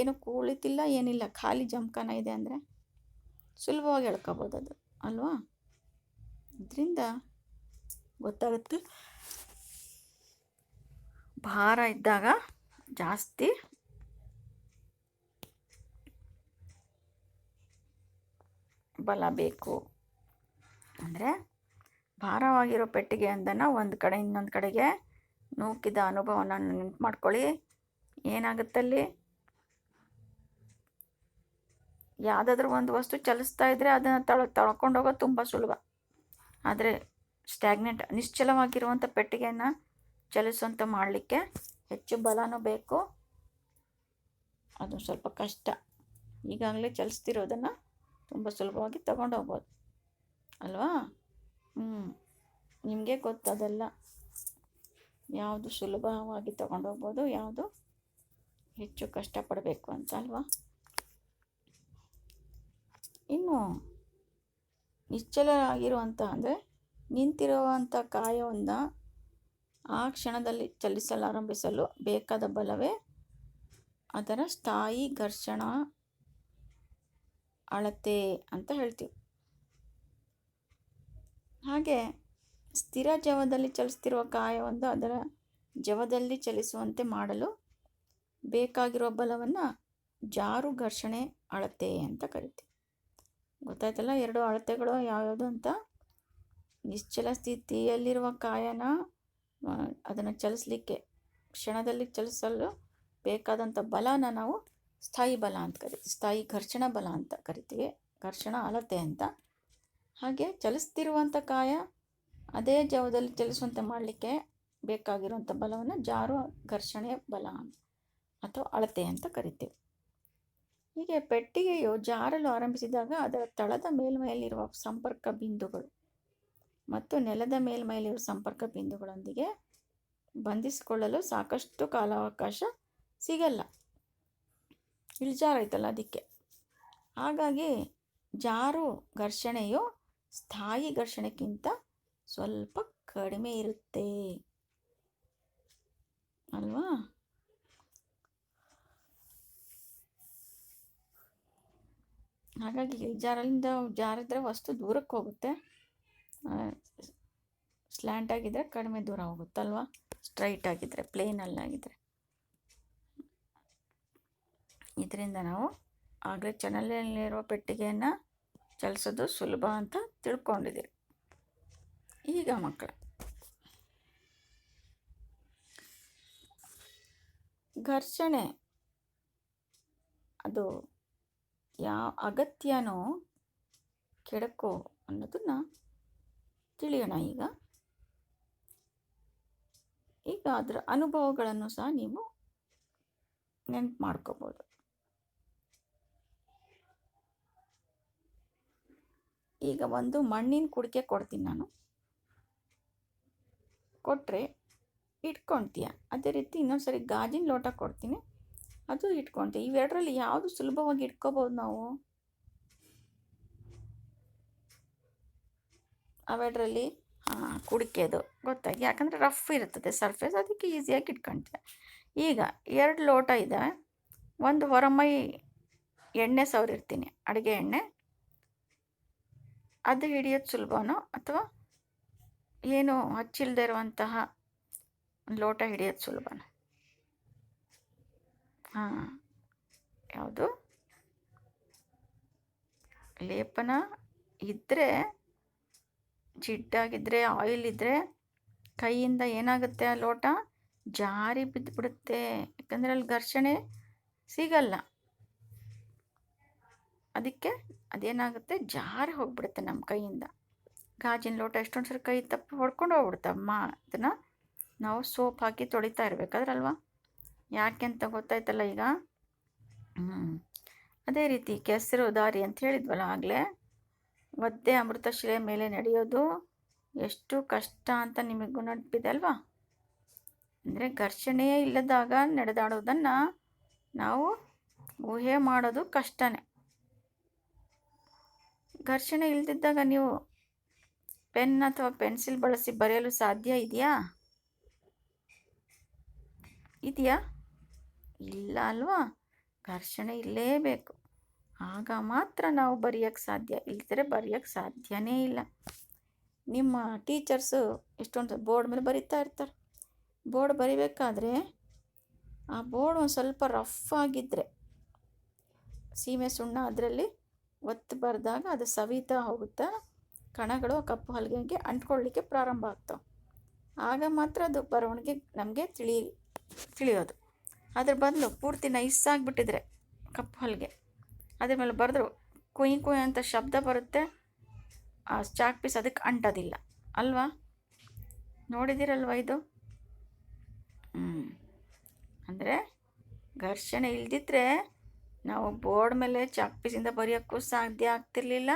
ಏನು ಕೂಳಿತಿಲ್ಲ, ಏನಿಲ್ಲ, ಖಾಲಿ ಜಮಖಾನ ಇದೆ ಅಂದರೆ ಸುಲಭವಾಗಿ ಎಳ್ಕೊಬೋದು ಅದು ಅಲ್ವಾ? ಇದರಿಂದ ಗೊತ್ತಾಗುತ್ತೆ ಭಾರ ಇದ್ದಾಗ ಜಾಸ್ತಿ ಬಲ ಬೇಕು. ಅಂದರೆ ಭಾರವಾಗಿರೋ ಪೆಟ್ಟಿಗೆ ಒಂದನ್ನು ಒಂದು ಕಡೆ ಇನ್ನೊಂದು ಕಡೆಗೆ ನೂಕಿದ ಅನುಭವನ ನೆನಪು ಮಾಡ್ಕೊಳ್ಳಿ. ಏನಾಗುತ್ತಲ್ಲಿ ಯಾವುದಾದ್ರೂ ಒಂದು ವಸ್ತು ಚಲಿಸ್ತಾ ಇದ್ದರೆ ಅದನ್ನು ತಳ್ಕೊಂಡೋಗೋದು ತುಂಬ ಸುಲಭ. ಆದರೆ ನಿಶ್ಚಲವಾಗಿರುವಂಥ ಪೆಟ್ಟಿಗೆಯನ್ನು ಚಲಿಸುವಂತೆ ಮಾಡಲಿಕ್ಕೆ ಹೆಚ್ಚು ಬಲನೂ ಬೇಕು, ಅದು ಸ್ವಲ್ಪ ಕಷ್ಟ. ಈಗಾಗಲೇ ಚಲಿಸ್ತಿರೋದನ್ನು ತುಂಬ ಸುಲಭವಾಗಿ ತಗೊಂಡೋಗ್ಬೋದು ಅಲ್ವಾ? ನಿಮಗೆ ಗೊತ್ತದೆಲ್ಲ, ಯಾವುದು ಸುಲಭವಾಗಿ ತಗೊಂಡೋಗ್ಬೋದು, ಯಾವುದು ಹೆಚ್ಚು ಕಷ್ಟಪಡಬೇಕು ಅಂತ ಅಲ್ವಾ? ಇನ್ನು ನಿಶ್ಚಲ ಆಗಿರುವಂಥ ಅಂದರೆ ನಿಂತಿರುವಂಥ ಕಾಯವನ್ನು ಆ ಕ್ಷಣದಲ್ಲಿ ಚಲಿಸಲಾರಂಭಿಸಲು ಬೇಕಾದ ಬಲವೇ ಅದರ ಸ್ಥಾಯಿ ಘರ್ಷಣ ಅಳತೆ ಅಂತ ಹೇಳ್ತೀವಿ. ಹಾಗೆ ಸ್ಥಿರ ಜವದಲ್ಲಿ ಚಲಿಸ್ತಿರುವ ಕಾಯವನ್ನು ಅದರ ಜವದಲ್ಲಿ ಚಲಿಸುವಂತೆ ಮಾಡಲು ಬೇಕಾಗಿರುವ ಬಲವನ್ನು ಜಾರು ಘರ್ಷಣೆ ಅಳತೆ ಅಂತ ಕರಿತೀವಿ. ಗೊತ್ತಾಯ್ತಲ್ಲ ಎರಡು ಅಳತೆಗಳು ಯಾವ್ಯಾವುದು ಅಂತ. ನಿಶ್ಚಲ ಸ್ಥಿತಿಯಲ್ಲಿರುವ ಕಾಯನ ಅದನ್ನು ಚಲಿಸಲಿಕ್ಕೆ ಕ್ಷಣದಲ್ಲಿ ಚಲಿಸಲು ಬೇಕಾದಂಥ ಬಲನ ನಾವು ಸ್ಥಾಯಿ ಬಲ ಅಂತ ಕರಿತೀವಿ, ಸ್ಥಾಯಿ ಘರ್ಷಣ ಬಲ ಅಂತ ಕರಿತೀವಿ, ಘರ್ಷಣ ಅಳತೆ ಅಂತ. ಹಾಗೆ ಚಲಿಸ್ತಿರುವಂಥ ಕಾಯ ಅದೇ ಜವದಲ್ಲಿ ಚಲಿಸುವಂತೆ ಮಾಡಲಿಕ್ಕೆ ಬೇಕಾಗಿರುವಂಥ ಬಲವನ್ನು ಜಾರು ಘರ್ಷಣೆ ಬಲ ಅಥವಾ ಅಳತೆ ಅಂತ ಕರಿತೀವಿ. ಹೀಗೆ ಪೆಟ್ಟಿಗೆಯು ಜಾರಲು ಆರಂಭಿಸಿದಾಗ ಅದರ ತಳದ ಮೇಲ್ಮೈಯಲ್ಲಿರುವ ಸಂಪರ್ಕ ಬಿಂದುಗಳು ಮತ್ತು ನೆಲದ ಮೇಲ್ಮೈಯಲ್ಲಿರುವ ಸಂಪರ್ಕ ಬಿಂದುಗಳೊಂದಿಗೆ ಬಂಧಿಸಿಕೊಳ್ಳಲು ಸಾಕಷ್ಟು ಕಾಲಾವಕಾಶ ಸಿಗಲ್ಲ, ಇಳಿಜಾರೈತಲ್ಲ ಅದಕ್ಕೆ. ಹಾಗಾಗಿ ಜಾರು ಘರ್ಷಣೆಯು ಸ್ಥಾಯಿ ಘರ್ಷಣೆಗಿಂತ ಸ್ವಲ್ಪ ಕಡಿಮೆ ಇರುತ್ತೆ ಅಲ್ವಾ? ಹಾಗಾಗಿ ಇಳಿಜಾರಲಿಂದ ಜಾರಿದ್ರೆ ವಸ್ತು ದೂರಕ್ಕೆ ಹೋಗುತ್ತೆ, ಸ್ಲ್ಯಾಂಟ್ ಆಗಿದ್ದರೆ ಕಡಿಮೆ ದೂರ ಹೋಗುತ್ತಲ್ವ, ಸ್ಟ್ರೈಟ್ ಆಗಿದ್ದರೆ, ಪ್ಲೇನಲ್ಲಾಗಿದ್ದರೆ. ಇದರಿಂದ ನಾವು ಆಗಲೇ ಚಾನಲಲ್ಲಿರುವ ಪೆಟ್ಟಿಗೆಯನ್ನು ಚಲಿಸೋದು ಸುಲಭ ಅಂತ ತಿಳ್ಕೊಂಡಿದ್ದೀರಿ. ಈಗ ಮಕ್ಕಳ ಘರ್ಷಣೆ ಅದು ಯಾವ ಅಗತ್ಯನೋ ಕೆಡಕೋ ಅನ್ನೋದನ್ನು ತಿಳಿಯೋಣ. ಈಗ ಅದರ ಅನುಭವಗಳನ್ನು ಸಹ ನೀವು ನೆನಪು ಮಾಡ್ಕೋಬೋದು. ಈಗ ಒಂದು ಮಣ್ಣಿನ ಕುಡಿಕೆ ಕೊಡ್ತೀನಿ ನಾನು, ಕೊಟ್ಟರೆ ಇಟ್ಕೊಳ್ತೀಯ. ಅದೇ ರೀತಿ ಇನ್ನೊಂದು ಸರಿ ಗಾಜಿನ ಲೋಟ ಕೊಡ್ತೀನಿ, ಅದು ಇಟ್ಕೊಳ್ತೀವಿ. ಇವೆರಡರಲ್ಲಿ ಯಾವುದು ಸುಲಭವಾಗಿ ಇಟ್ಕೋಬೋದು ನಾವು? ಅವೆರಡರಲ್ಲಿ ಕುಡಿಕೆದು ಗೊತ್ತಾಗಿ, ಯಾಕಂದರೆ ರಫ್ ಇರ್ತದೆ ಸರ್ಫೇಸ್, ಅದಕ್ಕೆ ಈಸಿಯಾಗಿ ಇಟ್ಕೊಳ್ತೀವಿ. ಈಗ 2 ಲೋಟ ಇದೆ, ಒಂದು ಹೊರಮೈ ಎಣ್ಣೆ ಸವರಿರ್ತೀನಿ, ಅಡುಗೆ ಎಣ್ಣೆ, ಅದು ಹಿಡಿಯೋದು ಸುಲಭನೋ ಅಥವಾ ಏನು ಹಚ್ಚಿಲ್ಲದೆ ಇರುವಂತಹ ಲೋಟ ಹಿಡಿಯೋದು ಸುಲಭನೋ? ಯಾವುದು? ಲೇಪನ ಇದ್ದರೆ, ಜಿಡ್ಡಾಗಿದ್ದರೆ, ಆಯಿಲ್ ಇದ್ದರೆ ಕೈಯಿಂದ ಏನಾಗುತ್ತೆ, ಆ ಲೋಟ ಜಾರಿ ಬಿದ್ದುಬಿಡುತ್ತೆ. ಯಾಕಂದರೆ ಅಲ್ಲಿ ಘರ್ಷಣೆ ಸಿಗಲ್ಲ, ಅದಕ್ಕೆ ಅದೇನಾಗುತ್ತೆ, ಜಾರಿ ಹೋಗ್ಬಿಡುತ್ತೆ ನಮ್ಮ ಕೈಯಿಂದ. ಗಾಜಿನ ಲೋಟ ಎಷ್ಟೊಂದು ಸರಿ ಕೈ ತಪ್ಪಿ ಹೊಡ್ಕೊಂಡು ಹೋಗ್ಬಿಡುತ್ತಮ್ಮ. ಅದನ್ನು ನಾವು ಸೋಪ್ ಹಾಕಿ ತೊಳಿತಾ ಇರಬೇಕಾದ್ರಲ್ವ, ಯಾಕೆ ಅಂತ ಗೊತ್ತಾಯ್ತಲ್ಲ ಈಗ. ಅದೇ ರೀತಿ ಕೆಸರು ದಾರಿ ಅಂತ ಹೇಳಿದ್ವಲ್ಲ ಆಗಲೇ, ಒದ್ದೆ ಅಮೃತಶಿಲೆ ಮೇಲೆ ನಡೆಯೋದು ಎಷ್ಟು ಕಷ್ಟ ಅಂತ ನಿಮಗೂ ನೆನಪಿದೆ ಅಲ್ವಾ? ಅಂದರೆ ಘರ್ಷಣೆಯೇ ಇಲ್ಲದಾಗ ನಡೆದಾಡೋದನ್ನು ನಾವು ಊಹೆ ಮಾಡೋದು ಕಷ್ಟನೇ. ಘರ್ಷಣೆ ಇಲ್ಲದಿದ್ದಾಗ ನೀವು ಪೆನ್ ಅಥವಾ ಪೆನ್ಸಿಲ್ ಬಳಸಿ ಬರೆಯಲು ಸಾಧ್ಯ ಇದೆಯಾ? ಇಲ್ಲ ಅಲ್ವಾ? ಘರ್ಷಣೆ ಇರಲೇಬೇಕು, ಆಗ ಮಾತ್ರ ನಾವು ಬರೆಯೋಕ್ಕೆ ಸಾಧ್ಯ, ಇಲ್ದಿದ್ರೆ ಬರೆಯೋಕ್ಕೆ ಸಾಧ್ಯನೇ ಇಲ್ಲ. ನಿಮ್ಮ ಟೀಚರ್ಸು ಎಷ್ಟೊಂದು ಬೋರ್ಡ್ ಮೇಲೆ ಬರಿತಾ ಇರ್ತಾರೆ. ಬೋರ್ಡ್ ಬರಿಬೇಕಾದ್ರೆ ಆ ಬೋರ್ಡ್ ಒಂದು ಸ್ವಲ್ಪ ರಫ್ ಆಗಿದ್ದರೆ, ಸೀಮೆ ಸುಣ್ಣ ಅದರಲ್ಲಿ ಒತ್ತು ಬರೆದಾಗ ಅದು ಸವಿತಾ ಹೋಗುತ್ತಾ, ಕಣಗಳು ಕಪ್ಪು ಹಲಗೆಗೆ ಅಂಟ್ಕೊಳ್ಳಿಕ್ಕೆ ಪ್ರಾರಂಭ ಆಗ್ತಾವೆ. ಆಗ ಮಾತ್ರ ಅದು ಬರವಣಿಗೆ ನಮಗೆ ತಿಳಿಯೋದು. ಅದ್ರ ಬದಲು ಪೂರ್ತಿ ನೈಸಾಗಿಬಿಟ್ಟಿದ್ರೆ ಕಪ್ಪು ಹಲಗೆ, ಅದ್ರ ಮೇಲೆ ಬರೆದ್ರು ಕುಯ್ ಕುಯ್ ಅಂತ ಶಬ್ದ ಬರುತ್ತೆ, ಆ ಚಾಕ್ ಪೀಸ್ ಅದಕ್ಕೆ ಅಂಟೋದಿಲ್ಲ ಅಲ್ವಾ? ನೋಡಿದ್ದೀರಲ್ವ ಇದು? ಅಂದರೆ ಘರ್ಷಣೆ ಇಲ್ದಿದ್ರೆ ನಾವು ಬೋರ್ಡ್ ಮೇಲೆ ಚಾಕ್ ಪೀಸಿಂದ ಬರೆಯೋಕ್ಕೂ ಸಾಧ್ಯ ಆಗ್ತಿರ್ಲಿಲ್ಲ,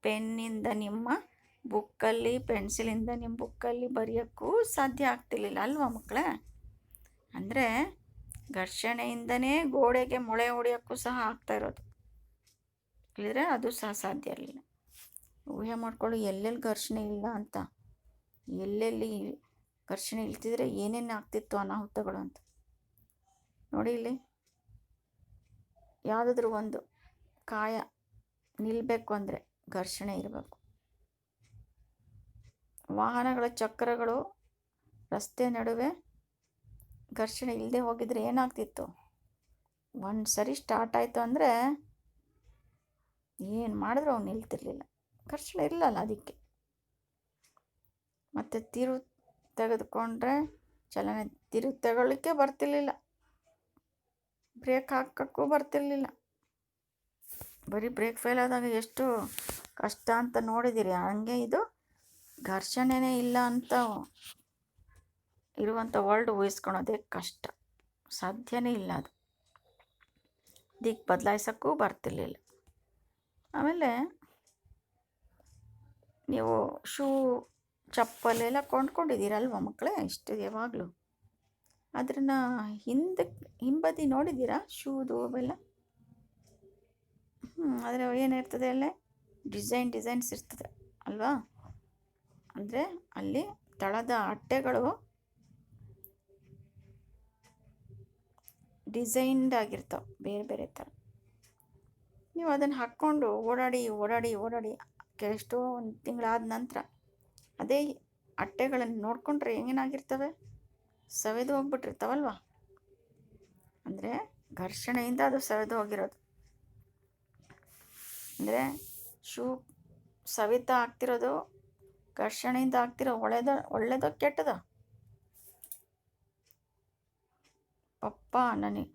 ಪೆನ್ನಿಂದ ನಿಮ್ಮ ಬುಕ್ಕಲ್ಲಿ, ಪೆನ್ಸಿಲಿಂದ ನಿಮ್ಮ ಬುಕ್ಕಲ್ಲಿ ಬರೆಯೋಕ್ಕೂ ಸಾಧ್ಯ ಆಗ್ತಿರ್ಲಿಲ್ಲ ಅಲ್ವಾ ಮಕ್ಕಳೇ? ಅಂದರೆ ಘರ್ಷಣೆಯಿಂದನೇ ಗೋಡೆಗೆ ಮೊಳೆ ಹೊಡೆಯೋಕ್ಕೂ ಸಹ ಆಗ್ತಾ ಇರೋದು, ಇಲ್ಲದ್ರೆ ಅದು ಸಹ ಸಾಧ್ಯ ಇರಲಿಲ್ಲ. ಊಹೆ ಮಾಡ್ಕೊಳ್ಳಿ ಎಲ್ಲೆಲ್ಲಿ ಘರ್ಷಣೆ ಇಲ್ಲ ಅಂತ, ಎಲ್ಲೆಲ್ಲಿ ಘರ್ಷಣೆ ಇಲ್ತಿದ್ರೆ ಏನೇನು ಆಗ್ತಿತ್ತು ಅನಾಹುತಗಳು ಅಂತ. ನೋಡಿ ಇಲ್ಲಿ ಯಾವುದಾದ್ರೂ ಒಂದು ಕಾಯ ನಿಲ್ಲಬೇಕು ಅಂದರೆ ಘರ್ಷಣೆ ಇರಬೇಕು. ವಾಹನಗಳ ಚಕ್ರಗಳು ರಸ್ತೆ ನಡುವೆ ಘರ್ಷಣೆ ಇಲ್ಲದೆ ಹೋಗಿದ್ರೆ ಏನಾಗ್ತಿತ್ತು? ಒಂದು ಸರಿ ಸ್ಟಾರ್ಟ್ ಆಯಿತು ಅಂದರೆ ಏನು ಮಾಡಿದ್ರು ಅವ್ನು ನಿಲ್ತಿರ್ಲಿಲ್ಲ, ಘರ್ಷಣೆ ಇರಲಿಲ್ಲ ಅದಕ್ಕೆ. ಮತ್ತು ತಿರು ತೆಗೆದುಕೊಂಡ್ರೆ ಚಲನೆ ತಗೊಳ್ಳಿಕ್ಕೆ ಬರ್ತಿರ್ಲಿಲ್ಲ, ಬ್ರೇಕ್ ಹಾಕೋಕ್ಕೂ ಬರ್ತಿರ್ಲಿಲ್ಲ. ಬರೀ ಬ್ರೇಕ್ ಫೇಲ್ ಆದಾಗ ಎಷ್ಟು ಕಷ್ಟ ಅಂತ ನೋಡಿದ್ದೀರಿ. ಹಂಗೆ ಇದು ಘರ್ಷಣೆನೇ ಇಲ್ಲ ಅಂತ ಇರುವಂಥ ವರ್ಲ್ಡ್ ಊಹಿಸ್ಕೊಳೋದೇ ಕಷ್ಟ, ಸಾಧ್ಯನೇ ಇಲ್ಲ ಅದು. ದಿಕ್ಕು ಬದಲಾಯಿಸೋಕ್ಕೂ ಬರ್ತಿರ್ಲಿಲ್ಲ. ಆಮೇಲೆ ನೀವು ಶೂ ಚಪ್ಪಲೆಲ್ಲ ಕೊಂಡ್ಕೊಂಡಿದ್ದೀರಲ್ವ ಮಕ್ಕಳೇ ಇಷ್ಟು ಯಾವಾಗಲೂ? ಅದನ್ನ ಹಿಂಬದಿ ನೋಡಿದ್ದೀರಾ ಶೂದು ಅವೆಲ್ಲ? ಆದರೆ ಏನಿರ್ತದೆ ಅಲ್ಲೇ ಡಿಸೈನ್ಸ್ ಇರ್ತದೆ ಅಲ್ವಾ? ಅಂದರೆ ಅಲ್ಲಿ ತಳದ ಅಟ್ಟೆಗಳು ಡಿಸೈನ್ಡ್ ಆಗಿರ್ತಾವೆ ಬೇರೆ ಬೇರೆ ಥರ. ನೀವು ಅದನ್ನು ಹಾಕ್ಕೊಂಡು ಓಡಾಡಿ ಎಷ್ಟೋ ಒಂದು ತಿಂಗಳಾದ ನಂತರ ಅದೇ ಅಟ್ಟೆಗಳನ್ನು ನೋಡಿಕೊಂಡ್ರೆ ಏನಾಗಿರ್ತವೆ? ಸವೆದು ಹೋಗ್ಬಿಟ್ಟಿರ್ತಾವಲ್ವ? ಅಂದರೆ ಘರ್ಷಣೆಯಿಂದ ಅದು ಸವೆದು ಹೋಗಿರೋದು. ಅಂದರೆ ಶೂ ಸವಿತಾ ಆಗ್ತಿರೋದು ಘರ್ಷಣೆಯಿಂದ ಆಗ್ತಿರೋ ಒಳ್ಳೇದೋ ಕೆಟ್ಟದೋ? ಪಪ್ಪ ನನಗೆ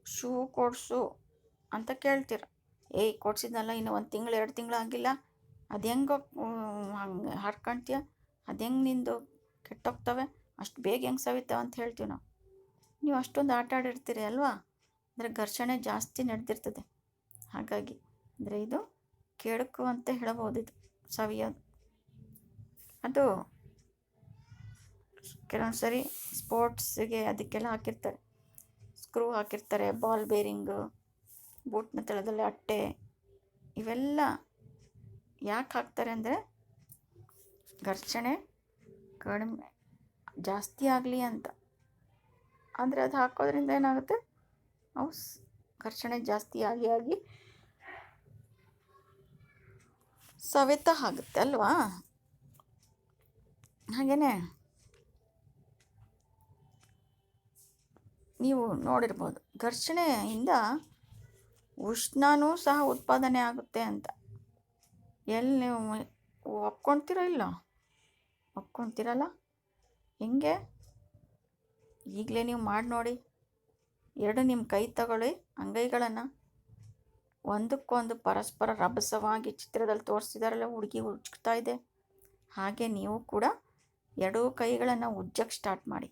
ಶೂ ಕೊಡಿಸು ಅಂತ ಕೇಳ್ತೀರ. ಕೊಡ್ಸಿದ್ನಲ್ಲ ಇನ್ನು 1 ತಿಂಗಳು 2 ತಿಂಗಳು ಆಗಿಲ್ಲ, ಅದು ಹೆಂಗೆ ಹಂಗೆ ಹರ್ಕೊಳ್ತೀಯ, ಅದು ಹೆಂಗೆ ನಿಂದು ಕೆಟ್ಟೋಗ್ತವೆ, ಅಷ್ಟು ಬೇಗ ಹೆಂಗೆ ಸವಿತಾವೆ ಅಂತ ಹೇಳ್ತೀವಿ ನಾವು. ನೀವು ಅಷ್ಟೊಂದು ಆಟ ಆಡಿರ್ತೀರಿ ಅಲ್ವಾ? ಅಂದರೆ ಘರ್ಷಣೆ ಜಾಸ್ತಿ ನಡೆದಿರ್ತದೆ. ಹಾಗಾಗಿ ಅಂದರೆ ಇದು ಕೆಡುಕು ಅಂತ ಹೇಳಬಹುದು. ಇದು ಸವಿಯೋದು ಅದು ಕೆಲವೊಂದು ಸರಿ ಸ್ಪೋರ್ಟ್ಸಿಗೆ ಅದಕ್ಕೆಲ್ಲ ಹಾಕಿರ್ತಾರೆ, ಸ್ಕ್ರೂ ಹಾಕಿರ್ತಾರೆ, ಬಾಲ್ ಬೇರಿಂಗು, ಬೂಟ್ನ ತಳದಲ್ಲಿ ಅಟ್ಟೆ, ಇವೆಲ್ಲ ಯಾಕೆ ಹಾಕ್ತಾರೆ ಅಂದರೆ ಘರ್ಷಣೆ ಕಡಿಮೆ ಜಾಸ್ತಿ ಆಗಲಿ ಅಂತ. ಅಂದರೆ ಅದು ಹಾಕೋದ್ರಿಂದ ಏನಾಗುತ್ತೆ, ಅವು ಘರ್ಷಣೆ ಜಾಸ್ತಿ ಆಗಿ ಸವೆತ ಆಗುತ್ತೆ ಅಲ್ವಾ? ಹಾಗೇನೆ ನೀವು ನೋಡಿರ್ಬೋದು ಘರ್ಷಣೆಯಿಂದ ಉಷ್ಣನೂ ಸಹ ಉತ್ಪಾದನೆ ಆಗುತ್ತೆ ಅಂತ. ಎಲ್ಲಿ ನೀವು ಒಪ್ಕೊಳ್ತೀರೋ ಇಲ್ಲೋ? ಒಪ್ಕೊಳ್ತೀರಲ್ಲ? ಹೆಂಗೆ? ಈಗಲೇ ನೀವು ಮಾಡಿ ನೋಡಿ. ನಿಮ್ಮ ಕೈ ತಗೊಳ್ಳಿ, ಅಂಗೈಗಳನ್ನು ಒಂದಕ್ಕೊಂದು ಪರಸ್ಪರ ರಭಸವಾಗಿ ಚಿತ್ರದಲ್ಲಿ ತೋರಿಸಿದಾರಲ್ಲ, ಹುಡುಗಿ ಉಜ್ಜ್ತಾ ಇದೆ ಹಾಗೆ ನೀವು ಕೂಡ 2 ಕೈಗಳನ್ನು ಉಜ್ಜಕ್ಕೆ ಸ್ಟಾರ್ಟ್ ಮಾಡಿ.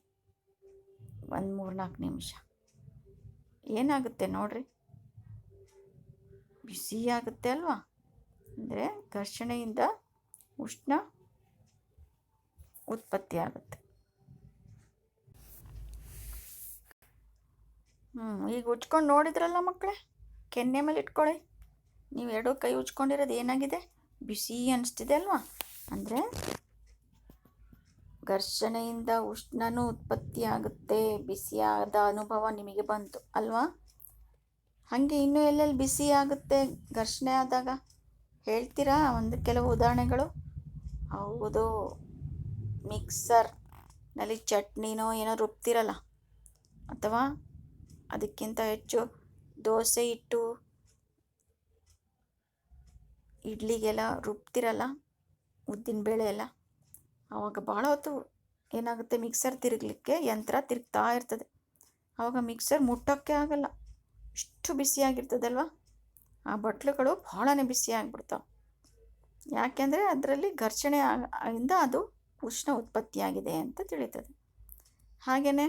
3-4 ನಿಮಿಷ ಏನಾಗುತ್ತೆ ನೋಡ್ರಿ, ಬಿಸಿಯಾಗುತ್ತೆ ಅಲ್ವಾ? ಅಂದರೆ ಘರ್ಷಣೆಯಿಂದ ಉಷ್ಣ ಉತ್ಪತ್ತಿ ಆಗುತ್ತೆ. ಈಗ ಉಜ್ಕೊಂಡು ನೋಡಿದ್ರಲ್ಲ ಮಕ್ಕಳೇ, ಕೆನ್ನೆ ಮೇಲೆ ಇಟ್ಕೊಳ್ಳಿ. ನೀವು 2 ಕೈ ಉಜ್ಕೊಂಡಿರೋದು ಏನಾಗಿದೆ, ಬಿಸಿ ಅನಿಸ್ತಿದೆ ಅಲ್ವಾ? ಅಂದರೆ ಘರ್ಷಣೆಯಿಂದ ಉಷ್ಣನೂ ಉತ್ಪತ್ತಿ ಆಗುತ್ತೆ, ಬಿಸಿಯಾದ ಅನುಭವ ನಿಮಗೆ ಬಂತು ಅಲ್ವಾ? ಹಾಗೆ ಇನ್ನೂ ಎಲ್ಲೆಲ್ಲಿ ಬಿಸಿ ಆಗುತ್ತೆ ಘರ್ಷಣೆ ಆದಾಗ ಹೇಳ್ತೀರಾ? ಕೆಲವು ಉದಾಹರಣೆಗಳು. ಹೌದು, ಮಿಕ್ಸರ್ನಲ್ಲಿ ಚಟ್ನಿನೋ ಏನೋ ರುಬ್ತಿರಲ್ಲ, ಅಥವಾ ಅದಕ್ಕಿಂತ ಹೆಚ್ಚು ದೋಸೆ ಹಿಟ್ಟು ಇಡ್ಲಿಗೆಲ್ಲ ರುಬ್ತಿರಲ್ಲ, ಉದ್ದಿನಬೇಳೆ ಎಲ್ಲ, ಆವಾಗ ಭಾಳ ಹೊತ್ತು ಏನಾಗುತ್ತೆ, ಮಿಕ್ಸರ್ ತಿರುಗಲಿಕ್ಕೆ ಯಂತ್ರ ತಿರುಗ್ತಾ ಇರ್ತದೆ. ಆವಾಗ ಮಿಕ್ಸರ್ ಮುಟ್ಟೋಕ್ಕೆ ಆಗಲ್ಲ, ಇಷ್ಟು ಬಿಸಿಯಾಗಿರ್ತದಲ್ವ? ಆ ಬಟ್ಲುಗಳು ಭಾಳನೇ ಬಿಸಿ ಆಗಿಬಿಡ್ತಾವೆ. ಯಾಕೆಂದರೆ ಅದರಲ್ಲಿ ಘರ್ಷಣೆ ಇಂದ ಅದು ಉಷ್ಣ ಉತ್ಪತ್ತಿಯಾಗಿದೆ ಅಂತ ತಿಳಿತದೆ. ಹಾಗೆಯೇ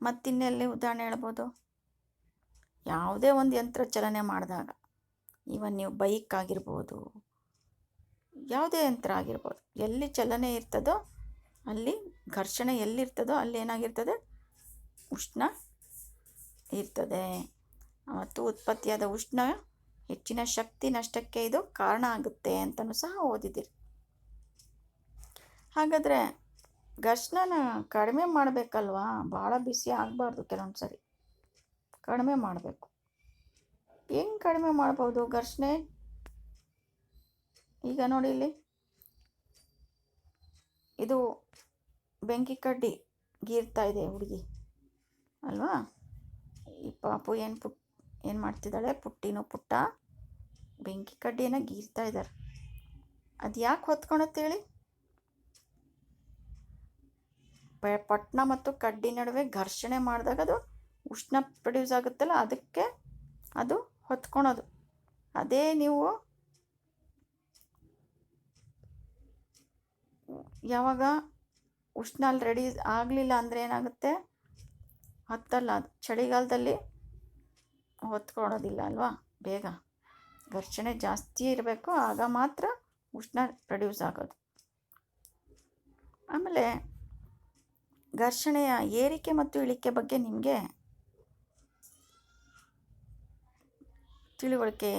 ಮತ್ತಿನ್ನೆಲ್ಲಿ ಉದಾಹರಣೆ ಹೇಳ್ಬೋದು? ಯಾವುದೇ ಒಂದು ಯಂತ್ರ ಚಲನೆ ಮಾಡಿದಾಗ, ಇವನ್ ನೀವು ಬೈಕ್ ಆಗಿರ್ಬೋದು, ಯಾವುದೇ ಯಂತ್ರ ಆಗಿರ್ಬೋದು, ಎಲ್ಲಿ ಚಲನೆ ಇರ್ತದೋ ಅಲ್ಲಿ ಘರ್ಷಣೆ ಎಲ್ಲಿರ್ತದೋ ಅಲ್ಲಿ ಏನಾಗಿರ್ತದೆ? ಉಷ್ಣ ಇರ್ತದೆ. ಮತ್ತು ಉತ್ಪತ್ತಿಯಾದ ಉಷ್ಣ ಹೆಚ್ಚಿನ ಶಕ್ತಿ ನಷ್ಟಕ್ಕೆ ಇದು ಕಾರಣ ಆಗುತ್ತೆ ಅಂತಲೂ ಸಹ ಓದಿದ್ದೀರಿ. ಹಾಗಾದರೆ ಘರ್ಷಣೆನ ಕಡಿಮೆ ಮಾಡಬೇಕಲ್ವಾ? ಭಾಳ ಬಿಸಿ ಆಗಬಾರ್ದು, ಕೆಲವೊಂದು ಸರಿ ಕಡಿಮೆ ಮಾಡಬೇಕು. ಹೆಂಗೆ ಕಡಿಮೆ ಮಾಡ್ಬೋದು ಘರ್ಷಣೆ? ಈಗ ನೋಡಿ, ಇಲ್ಲಿ ಇದು ಬೆಂಕಿ ಕಡ್ಡಿ ಗೀರ್ತಾ ಇದೆ ಹುಡುಗಿ ಅಲ್ವಾ? ಈ ಪಾಪು ಏನು ಮಾಡ್ತಿದ್ದಾಳೆ? ಪುಟ್ಟ ಬೆಂಕಿ ಕಡ್ಡಿಯನ್ನು ಗೀರ್ತಾ ಇದ್ದಾರೆ. ಅದು ಯಾಕೆ ಹೊತ್ಕೊಳತ್ತೆ ಹೇಳಿ? ಪಟ್ಟಣ ಮತ್ತು ಕಡ್ಡಿ ನಡುವೆ ಘರ್ಷಣೆ ಮಾಡಿದಾಗ ಅದು ಉಷ್ಣ ಪ್ರೊಡ್ಯೂಸ್ ಆಗುತ್ತಲ್ಲ, ಅದಕ್ಕೆ ಅದು ಹೊತ್ಕೊಳೋದು. ಅದೇ ನೀವು ಯಾವಾಗ ಉಷ್ಣ ಅಲ್ಲಿ ರೆಡಿ ಆಗಲಿಲ್ಲ ಅಂದರೆ ಏನಾಗುತ್ತೆ? ಹತ್ತಲ್ಲ. ಅದು ಚಳಿಗಾಲದಲ್ಲಿ ಹೊತ್ಕೊಳ್ಳೋದಿಲ್ಲ ಅಲ್ವಾ? ಬೇಗ ಘರ್ಷಣೆ ಜಾಸ್ತಿ ಇರಬೇಕು, ಆಗ ಮಾತ್ರ ಉಷ್ಣ ಪ್ರೊಡ್ಯೂಸ್ ಆಗೋದು. ಆಮೇಲೆ ಘರ್ಷಣೆಯ ಏರಿಕೆ ಮತ್ತು ಇಳಿಕೆ ಬಗ್ಗೆ ನಿಮಗೆ ತಿಳುವಳಿಕೆ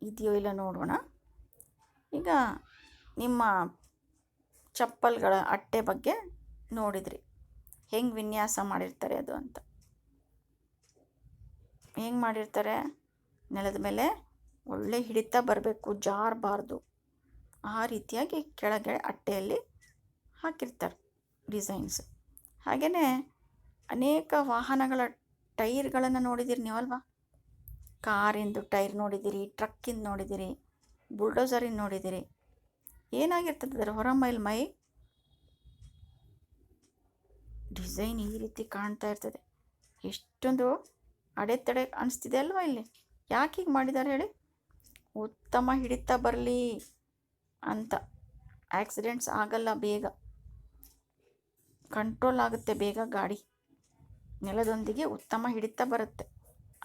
ಇದೆಯೋ ಇಲ್ಲ ನೋಡೋಣ. ಈಗ ನಿಮ್ಮ ಚಪ್ಪಲ್ಗಳ ಅಟ್ಟೆ ಬಗ್ಗೆ ನೋಡಿದ್ರಿ, ಹೆಂಗೆ ವಿನ್ಯಾಸ ಮಾಡಿರ್ತಾರೆ ಅದು ಅಂತ. ಹೆಂಗೆ ಮಾಡಿರ್ತಾರೆ? ನೆಲದ ಮೇಲೆ ಒಳ್ಳೆ ಹಿಡಿತ ಬರಬೇಕು, ಜಾರಬಾರ್ದು, ಆ ರೀತಿಯಾಗಿ ಕೆಳಗೆ ಅಟ್ಟೆಯಲ್ಲಿ ಹಾಕಿರ್ತಾರೆ ಡಿಸೈನ್ಸ್. ಹಾಗೆಯೇ ಅನೇಕ ವಾಹನಗಳ ಟೈರ್ಗಳನ್ನು ನೋಡಿದ್ದೀರಿ ನೀವಲ್ವಾ? ಕಾರಿಂದು ಟೈರ್ ನೋಡಿದ್ದೀರಿ, ಟ್ರಕ್ಕಿಂದು ನೋಡಿದ್ದೀರಿ, ಬುಲ್ಡೋಸರಿನ ನೋಡಿದ್ದೀರಿ. ಏನಾಗಿರ್ತದೆ ಅದರ ಹೊರ ಮೇಲ್ಮೈ ಡಿಸೈನ್ ಈ ರೀತಿ ಕಾಣ್ತಾ ಇರ್ತದೆ. ಎಷ್ಟೊಂದು ಅಡೆತಡೆ ಅನಿಸ್ತಿದೆ ಅಲ್ವಾ ಇಲ್ಲಿ? ಯಾಕೆ ಹೀಗೆ ಮಾಡಿದ್ದಾರೆ ಹೇಳಿ? ಉತ್ತಮ ಹಿಡಿತ ಬರಲಿ ಅಂತ. ಆಕ್ಸಿಡೆಂಟ್ಸ್ ಆಗಲ್ಲ, ಬೇಗ ಕಂಟ್ರೋಲ್ ಆಗುತ್ತೆ, ಬೇಗ ಗಾಡಿ ನೆಲದೊಂದಿಗೆ ಉತ್ತಮ ಹಿಡಿತ ಬರುತ್ತೆ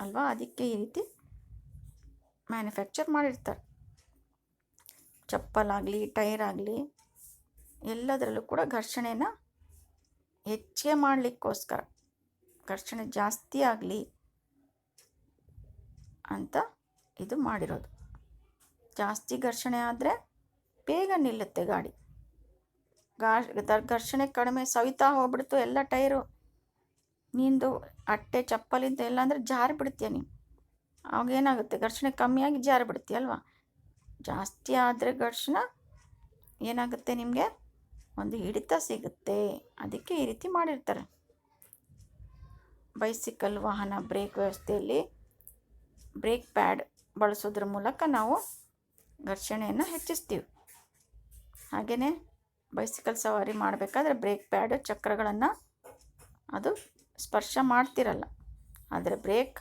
ಅಲ್ವಾ? ಅದಕ್ಕೆ ಈ ರೀತಿ ಮ್ಯಾನುಫ್ಯಾಕ್ಚರ್ ಮಾಡಿರ್ತಾರೆ. ಚಪ್ಪಲಾಗಲಿ, ಟೈರ್ ಆಗಲಿ, ಎಲ್ಲದರಲ್ಲೂ ಕೂಡ ಘರ್ಷಣೆನ ಹೆಚ್ಚಿಗೆ ಮಾಡಲಿಕ್ಕೋಸ್ಕರ, ಘರ್ಷಣೆ ಜಾಸ್ತಿ ಆಗಲಿ ಅಂತ ಇದು ಮಾಡಿರೋದು. ಜಾಸ್ತಿ ಘರ್ಷಣೆ ಆದರೆ ಬೇಗ ನಿಲ್ಲುತ್ತೆ ಗಾಡಿ. ಘರ್ಷಣೆ ಕಡಿಮೆ ಸವಿತಾ ಹೋಗ್ಬಿಡ್ತು ಎಲ್ಲ ಟೈರು, ನಿಂದು ಅಟ್ಟೆ ಚಪ್ಪಲಿಂದ ಎಲ್ಲ ಅಂದರೆ ಜಾರಿ ಬಿಡ್ತೀಯ ನೀನು. ಅವಾಗ ಏನಾಗುತ್ತೆ? ಘರ್ಷಣೆ ಕಮ್ಮಿಯಾಗಿ ಜಾರಿ ಬಿಡ್ತೀಯಲ್ವಾ? ಜಾಸ್ತಿ ಆದರೆ ಘರ್ಷಣೆ ಏನಾಗುತ್ತೆ? ನಿಮಗೆ ಒಂದು ಹಿಡಿತ ಸಿಗುತ್ತೆ. ಅದಕ್ಕೆ ಈ ರೀತಿ ಮಾಡಿರ್ತಾರೆ. ಬೈಸಿಕಲ್ ವಾಹನ ಬ್ರೇಕ್ ವ್ಯವಸ್ಥೆಯಲ್ಲಿ ಬ್ರೇಕ್ ಪ್ಯಾಡ್ ಬಳಸೋದ್ರ ಮೂಲಕ ನಾವು ಘರ್ಷಣೆಯನ್ನು ಹೆಚ್ಚಿಸ್ತೀವಿ. ಹಾಗೆಯೇ ಬೈಸಿಕಲ್ ಸವಾರಿ ಮಾಡಬೇಕಾದ್ರೆ ಬ್ರೇಕ್ ಪ್ಯಾಡ್ ಚಕ್ರಗಳನ್ನು ಅದು ಸ್ಪರ್ಶ ಮಾಡ್ತಿರಲ್ಲ, ಆದರೆ ಬ್ರೇಕ್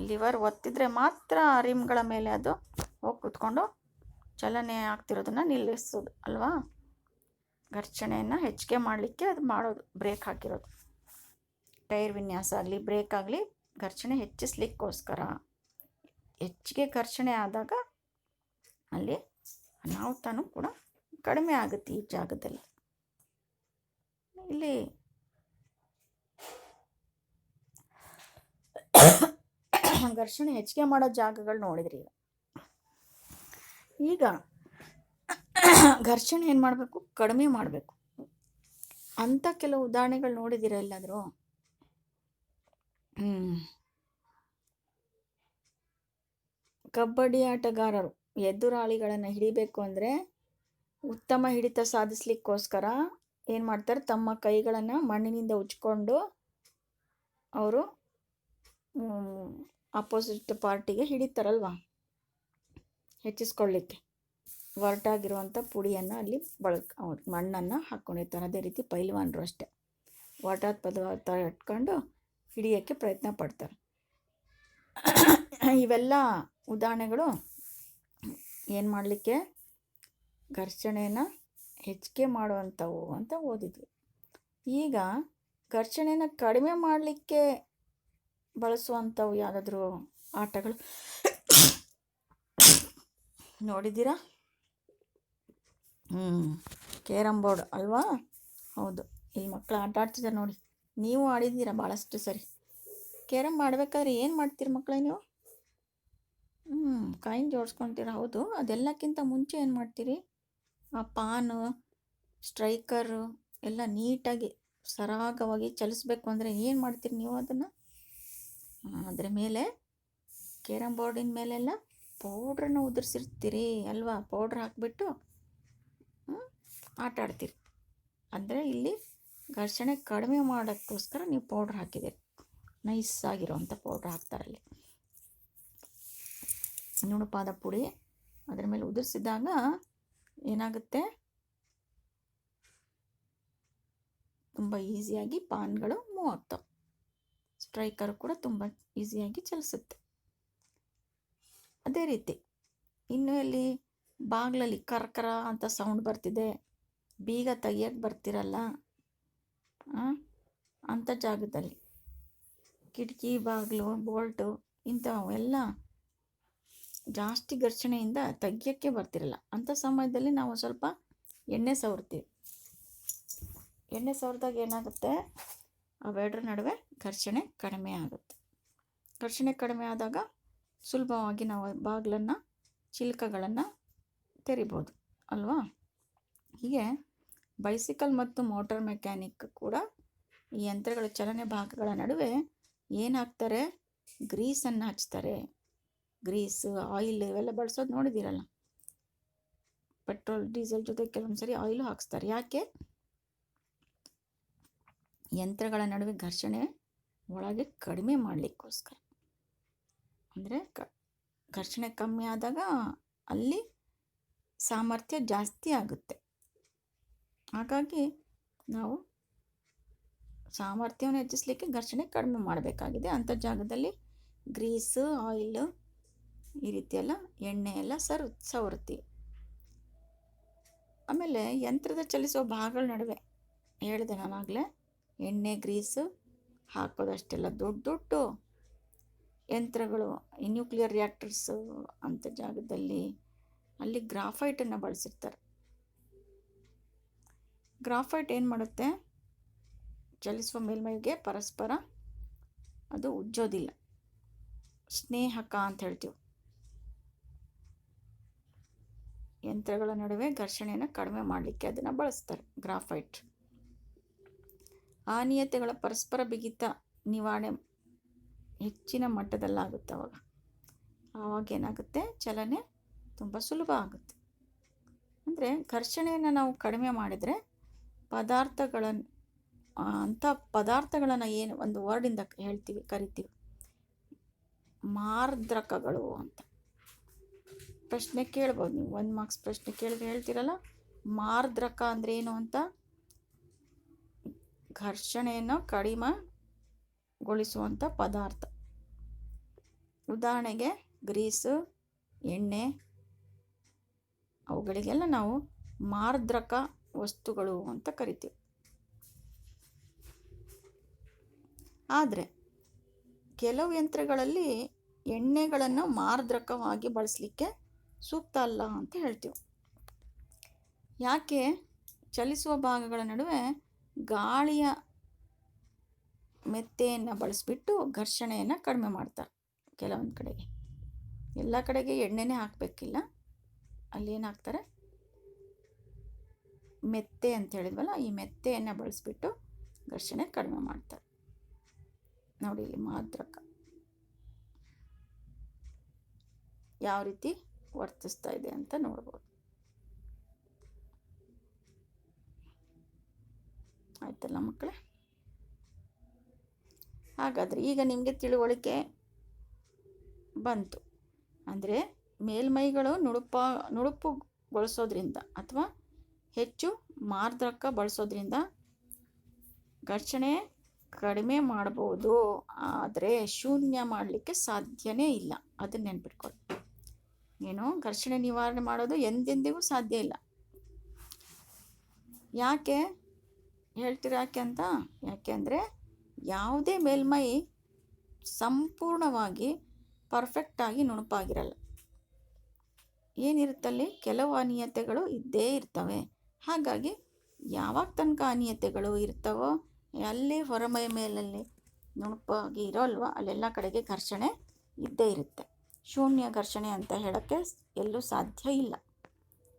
ಲಿವರ್ ಒತ್ತಿದ್ರೆ ಮಾತ್ರ ರಿಮ್ಗಳ ಮೇಲೆ ಅದು ಹೋಗಿ ಕೂತ್ಕೊಂಡು ಚಲನೆ ಆಗ್ತಿರೋದನ್ನು ನಿಲ್ಲಿಸೋದು ಅಲ್ವಾ? ಘರ್ಷಣೆಯನ್ನು ಹೆಚ್ಚಿಗೆ ಮಾಡಲಿಕ್ಕೆ ಅದು ಮಾಡೋದು, ಬ್ರೇಕ್ ಹಾಕಿರೋದು. ಟೈರ್ ವಿನ್ಯಾಸ ಆಗಲಿ, ಬ್ರೇಕ್ ಆಗಲಿ, ಘರ್ಷಣೆ ಹೆಚ್ಚಿಸ್ಲಿಕ್ಕೋಸ್ಕರ. ಹೆಚ್ಚಿಗೆ ಘರ್ಷಣೆ ಆದಾಗ ಅಲ್ಲಿ ಅನಾಹುತನೂ ಕೂಡ ಕಡಿಮೆ ಆಗುತ್ತೆ ಈ ಜಾಗದಲ್ಲಿ. ಇಲ್ಲಿ ಘರ್ಷಣೆ ಹೆಚ್ಚಿಗೆ ಮಾಡೋ ಜಾಗಗಳು ನೋಡಿದ್ರಿ. ಈಗ ಘರ್ಷಣೆ ಏನು ಮಾಡಬೇಕು? ಕಡಿಮೆ ಮಾಡಬೇಕು ಅಂತ ಕೆಲವು ಉದಾಹರಣೆಗಳು ನೋಡಿದ್ದೀರ ಎಲ್ಲಾದರೂ? ಕಬಡ್ಡಿ ಆಟಗಾರರು ಎದುರಾಳಿಗಳನ್ನು ಹಿಡಿಬೇಕು ಅಂದರೆ ಉತ್ತಮ ಹಿಡಿತ ಸಾಧಿಸ್ಲಿಕ್ಕೋಸ್ಕರ ಏನು ಮಾಡ್ತಾರೆ? ತಮ್ಮ ಕೈಗಳನ್ನು ಮಣ್ಣಿನಿಂದ ಉಜ್ಕೊಂಡು ಅವರು ಅಪೋಸಿಟ್ ಪಾರ್ಟಿಗೆ ಹಿಡಿತಾರಲ್ವ, ಹೆಚ್ಚಿಸ್ಕೊಳ್ಳಿಕ್ಕೆ ಒರಟಾಗಿರುವಂಥ ಪುಡಿಯನ್ನು ಅಲ್ಲಿ ಮಣ್ಣನ್ನು ಹಾಕ್ಕೊಂಡಿರ್ತಾರೆ. ಅದೇ ರೀತಿ ಪೈಲ್ವಾನರು ಅಷ್ಟೇ, ಒರಟಾದ ಪದಾರ್ಥ ಇಟ್ಕೊಂಡು ಹಿಡಿಯೋಕ್ಕೆ ಪ್ರಯತ್ನ ಪಡ್ತಾರೆ. ಇವೆಲ್ಲ ಉದಾಹರಣೆಗಳು ಏನು ಮಾಡಲಿಕ್ಕೆ ಘರ್ಷಣೆನ ಹೆಚ್ಚಿಗೆ ಮಾಡುವಂಥವು ಅಂತ ಓದಿದ್ವಿ. ಈಗ ಘರ್ಷಣೆನ ಕಡಿಮೆ ಮಾಡಲಿಕ್ಕೆ ಬಳಸುವಂಥವು ಯಾವುದಾದ್ರೂ ಆಟಗಳು ನೋಡಿದ್ದೀರಾ? ಕೇರಮ್ ಬೋರ್ಡ್ ಅಲ್ವಾ? ಹೌದು, ಈ ಮಕ್ಕಳು ಆಟ ಆಡ್ತಿದ್ದಾರೆ ನೋಡಿ. ನೀವು ಆಡಿದ್ದೀರಾ ಭಾಳಷ್ಟು ಸರಿ. ಕೇರಮ್ ಆಡಬೇಕಾದ್ರೆ ಏನು ಮಾಡ್ತೀರಿ ಮಕ್ಕಳೇ ನೀವು? ಕಾಯಿನ್ ಜೋಡಿಸ್ಕೊತೀರ. ಹೌದು, ಅದೆಲ್ಲಕ್ಕಿಂತ ಮುಂಚೆ ಏನು ಮಾಡ್ತೀರಿ? ಆ ಪಾನು, ಸ್ಟ್ರೈಕರು ಎಲ್ಲ ನೀಟಾಗಿ ಸರಾಗವಾಗಿ ಚಲಿಸ್ಬೇಕು ಅಂದರೆ ಏನು ಮಾಡ್ತೀರಿ ನೀವು? ಅದನ್ನು ಅದರ ಮೇಲೆ, ಕೇರಮ್ ಬೋರ್ಡಿನ ಮೇಲೆಲ್ಲ ಪೌಡ್ರನ್ನು ಉದುರಿಸಿರ್ತೀರಿ ಅಲ್ವಾ? ಪೌಡ್ರ್ ಹಾಕಿಬಿಟ್ಟು ಆಟ ಆಡ್ತೀರಿ. ಅಂದರೆ ಇಲ್ಲಿ ಘರ್ಷಣೆ ಕಡಿಮೆ ಮಾಡೋಕ್ಕೋಸ್ಕರ ನೀವು ಪೌಡ್ರ್ ಹಾಕಿದ್ದೀರಿ. ನೈಸ್ ಆಗಿರೋವಂಥ ಪೌಡ್ರ್ ಹಾಕ್ತಾರಲ್ಲಿ, ನುಣುಪಾದ ಪುಡಿ ಅದರ ಮೇಲೆ ಉದುರಿಸಿದಾಗ ಏನಾಗುತ್ತೆ? ತುಂಬ ಈಸಿಯಾಗಿ ಪಾನ್ಗಳು ಮೂವ್ ಆಗ್ತವೆ. ಸ್ಟ್ರೈಕರ್ ಕೂಡ ತುಂಬ ಈಸಿಯಾಗಿ ಚಲಿಸುತ್ತೆ. ಅದೇ ರೀತಿ ಇನ್ನು ಎಲ್ಲಿ ಬಾಗಿಲಲ್ಲಿ ಕರ್ಕರ ಅಂತ ಸೌಂಡ್ ಬರ್ತಿದೆ, ಬೀಗ ತೆಗಿಯೋಕ್ಕೆ ಬರ್ತಿರಲ್ಲ ಅಂಥ ಜಾಗದಲ್ಲಿ, ಕಿಟಕಿ ಬಾಗಿಲು ಬೋಲ್ಟು ಇಂಥವೆಲ್ಲ ಜಾಸ್ತಿ ಘರ್ಷಣೆಯಿಂದ ತೆಗಿಯೋಕ್ಕೆ ಬರ್ತಿರಲ್ಲ. ಅಂಥ ಸಮಯದಲ್ಲಿ ನಾವು ಸ್ವಲ್ಪ ಎಣ್ಣೆ ಸವರ್ತೀವಿ. ಎಣ್ಣೆ ಸವರಿದಾಗ ಏನಾಗುತ್ತೆ? ಅವೆರಡರ ನಡುವೆ ಘರ್ಷಣೆ ಕಡಿಮೆ ಆಗುತ್ತೆ. ಘರ್ಷಣೆ ಕಡಿಮೆ ಆದಾಗ ಸುಲಭವಾಗಿ ನಾವು ಬಾಗಿಲನ್ನು, ಚಿಲ್ಕಗಳನ್ನು ತೆರಿಬೋದು ಅಲ್ವಾ? ಹೀಗೆ ಬೈಸಿಕಲ್ ಮತ್ತು ಮೋಟಾರ್ ಮೆಕ್ಯಾನಿಕ್ ಕೂಡ ಈ ಯಂತ್ರಗಳ ಚಲನೆ ಭಾಗಗಳ ನಡುವೆ ಏನು ಹಾಕ್ತಾರೆ? ಗ್ರೀಸನ್ನು ಹಚ್ತಾರೆ. ಗ್ರೀಸು, ಆಯಿಲ್ ಇವೆಲ್ಲ ಬಳಸೋದು ನೋಡಿದ್ದೀರಲ್ಲ. ಪೆಟ್ರೋಲ್ ಡೀಸೆಲ್ ಜೊತೆ ಕೆಲವೊಂದು ಸರಿ ಆಯಿಲು ಹಾಕ್ಸ್ತಾರೆ. ಯಾಕೆ? ಯಂತ್ರಗಳ ನಡುವೆ ಘರ್ಷಣೆ ಒಳಗೆ ಕಡಿಮೆ ಮಾಡಲಿಕ್ಕೋಸ್ಕರ. ಅಂದರೆ ಘರ್ಷಣೆ ಕಮ್ಮಿ ಆದಾಗ ಅಲ್ಲಿ ಸಾಮರ್ಥ್ಯ ಜಾಸ್ತಿ ಆಗುತ್ತೆ. ಹಾಗಾಗಿ ನಾವು ಸಾಮರ್ಥ್ಯವನ್ನು ಹೆಚ್ಚಿಸಲಿಕ್ಕೆ ಘರ್ಷಣೆ ಕಡಿಮೆ ಮಾಡಬೇಕಾಗಿದೆ. ಅಂಥ ಜಾಗದಲ್ಲಿ ಗ್ರೀಸು, ಆಯಿಲು ಈ ರೀತಿಯೆಲ್ಲ ಎಣ್ಣೆ ಎಲ್ಲ ಸವರ್ತೀವಿ. ಆಮೇಲೆ ಯಂತ್ರದ ಚಲಿಸುವ ಭಾಗಗಳ ನಡುವೆ ಹೇಳಿದೆ ನಾನಾಗಲೇ, ಎಣ್ಣೆ ಗ್ರೀಸು ಹಾಕೋದಷ್ಟೆಲ್ಲ ದೊಡ್ಡ ದೊಡ್ಡ ಯಂತ್ರಗಳು, ಈ ನ್ಯೂಕ್ಲಿಯರ್ ರಿಯಾಕ್ಟರ್ಸು ಅಂಥ ಜಾಗದಲ್ಲಿ ಅಲ್ಲಿ ಗ್ರಾಫೈಟನ್ನು ಬಳಸಿರ್ತಾರೆ. ಗ್ರಾಫೈಟ್ ಏನು ಮಾಡುತ್ತೆ? ಚಲಿಸುವ ಮೇಲ್ಮೈಗೆ ಪರಸ್ಪರ ಅದು ಉಜ್ಜೋದಿಲ್ಲ, ಸ್ನೇಹಕ ಅಂತ ಹೇಳ್ತೀವಿ. ಯಂತ್ರಗಳ ನಡುವೆ ಘರ್ಷಣೆಯನ್ನು ಕಡಿಮೆ ಮಾಡಲಿಕ್ಕೆ ಅದನ್ನು ಬಳಸ್ತಾರೆ, ಗ್ರಾಫೈಟ್. ಅನಿಯತೆಗಳ ಪರಸ್ಪರ ಬಿಗಿತ ನಿವಾರಣೆ ಹೆಚ್ಚಿನ ಮಟ್ಟದಲ್ಲಾಗುತ್ತೆ. ಆವಾಗ ಏನಾಗುತ್ತೆ? ಚಲನೆ ತುಂಬ ಸುಲಭ ಆಗುತ್ತೆ. ಅಂದರೆ ಘರ್ಷಣೆಯನ್ನು ನಾವು ಕಡಿಮೆ ಮಾಡಿದರೆ ಪದಾರ್ಥಗಳನ್ನು ಏನು ಒಂದು ವರ್ಡಿಂದ ಕರಿತೀವಿ, ಮಾರ್ದ್ರಕಗಳು ಅಂತ. ಪ್ರಶ್ನೆ ಕೇಳ್ಬೋದು ನೀವು, 1 ಮಾರ್ಕ್ಸ್ ಪ್ರಶ್ನೆ ಕೇಳಿದ್ರೆ ಹೇಳ್ತೀರಲ್ಲ, ಮಾರ್ದ್ರಕ ಅಂದರೆ ಏನು ಅಂತ. ಘರ್ಷಣೆಯನ್ನು ಕಡಿಮೆಗೊಳಿಸುವಂಥ ಪದಾರ್ಥ. ಉದಾಹರಣೆಗೆ ಗ್ರೀಸು, ಎಣ್ಣೆ, ಅವುಗಳಿಗೆಲ್ಲ ನಾವು ಮಾರ್ದ್ರಕ ವಸ್ತುಗಳು ಅಂತ ಕರಿತೀವಿ. ಆದರೆ ಕೆಲವು ಯಂತ್ರಗಳಲ್ಲಿ ಎಣ್ಣೆಗಳನ್ನು ಮಾರ್ದ್ರಕವಾಗಿ ಬಳಸಲಿಕ್ಕೆ ಸೂಕ್ತ ಅಲ್ಲ ಅಂತ ಹೇಳ್ತೀವಿ. ಯಾಕೆ? ಚಲಿಸುವ ಭಾಗಗಳ ನಡುವೆ ಗಾಳಿಯ ಮೆತ್ತೆಯನ್ನು ಬಳಸಿಬಿಟ್ಟು ಘರ್ಷಣೆಯನ್ನು ಕಡಿಮೆ ಮಾಡ್ತಾರೆ. ಕೆಲವೊಂದು ಕಡೆಗೆ, ಎಲ್ಲ ಕಡೆಗೆ ಎಣ್ಣೆನೇ ಹಾಕಬೇಕಿಲ್ಲ, ಅಲ್ಲೇನು ಹಾಕ್ತಾರೆ? ಮೆತ್ತೆ ಅಂತ ಹೇಳಿದ್ವಲ್ಲ, ಈ ಮೆತ್ತೆಯನ್ನು ಬಳಸಿಬಿಟ್ಟು ಘರ್ಷಣೆ ಕಡಿಮೆ ಮಾಡ್ತಾರೆ. ನೋಡಿ ಇಲ್ಲಿ ಮಾರ್ದ್ರಕ ಯಾವ ರೀತಿ ವರ್ತಿಸ್ತಾ ಇದೆ ಅಂತ ನೋಡ್ಬೋದು. ಆಯ್ತಲ್ಲ ಮಕ್ಕಳೇ? ಹಾಗಾದರೆ ಈಗ ನಿಮಗೆ ತಿಳುವಳಿಕೆ ಬಂತು. ಅಂದರೆ ಮೇಲ್ಮೈಗಳು ನುಣುಪುಗೊಳಿಸೋದ್ರಿಂದ ಅಥವಾ ಹೆಚ್ಚು ಮಾರ್ದ್ರಕ ಬಳಸೋದ್ರಿಂದ ಘರ್ಷಣೆ ಕಡಿಮೆ ಮಾಡ್ಬೋದು, ಆದರೆ ಶೂನ್ಯ ಮಾಡಲಿಕ್ಕೆ ಸಾಧ್ಯನೇ ಇಲ್ಲ. ಅದನ್ನ ನೆನ್ಪಿಟ್ಕೊಳ್ಳಿ. ಏನು ಘರ್ಷಣೆ ನಿವಾರಣೆ ಮಾಡೋದು ಎಂದೆಂದಿಗೂ ಸಾಧ್ಯ ಇಲ್ಲ. ಯಾಕೆ ಹೇಳ್ತೀರಾ? ಯಾಕೆ ಅಂತ? ಯಾಕೆ ಅಂದರೆ ಯಾವುದೇ ಮೇಲ್ಮೈ ಸಂಪೂರ್ಣವಾಗಿ ಪರ್ಫೆಕ್ಟಾಗಿ ನುಣುಪಾಗಿರಲ್ಲ. ಏನಿರುತ್ತಲ್ಲಿ ಕೆಲವು ಅನಿಯತೆಗಳು ಇದ್ದೇ ಇರ್ತವೆ. ಹಾಗಾಗಿ ಯಾವಾಗ ತನಕ ಅನಿಯತೆಗಳು ಇರ್ತವೋ ಅಲ್ಲಿ ಹೊರಮೈ ಮೇಲಲ್ಲಿ ನುಣುಪಾಗಿ ಇರೋಲ್ವ ಅಲ್ಲೆಲ್ಲ ಕಡೆಗೆ ಘರ್ಷಣೆ ಇದ್ದೇ ಇರುತ್ತೆ. ಶೂನ್ಯ ಘರ್ಷಣೆ ಅಂತ ಹೇಳೋಕ್ಕೆ ಎಲ್ಲೂ ಸಾಧ್ಯ ಇಲ್ಲ.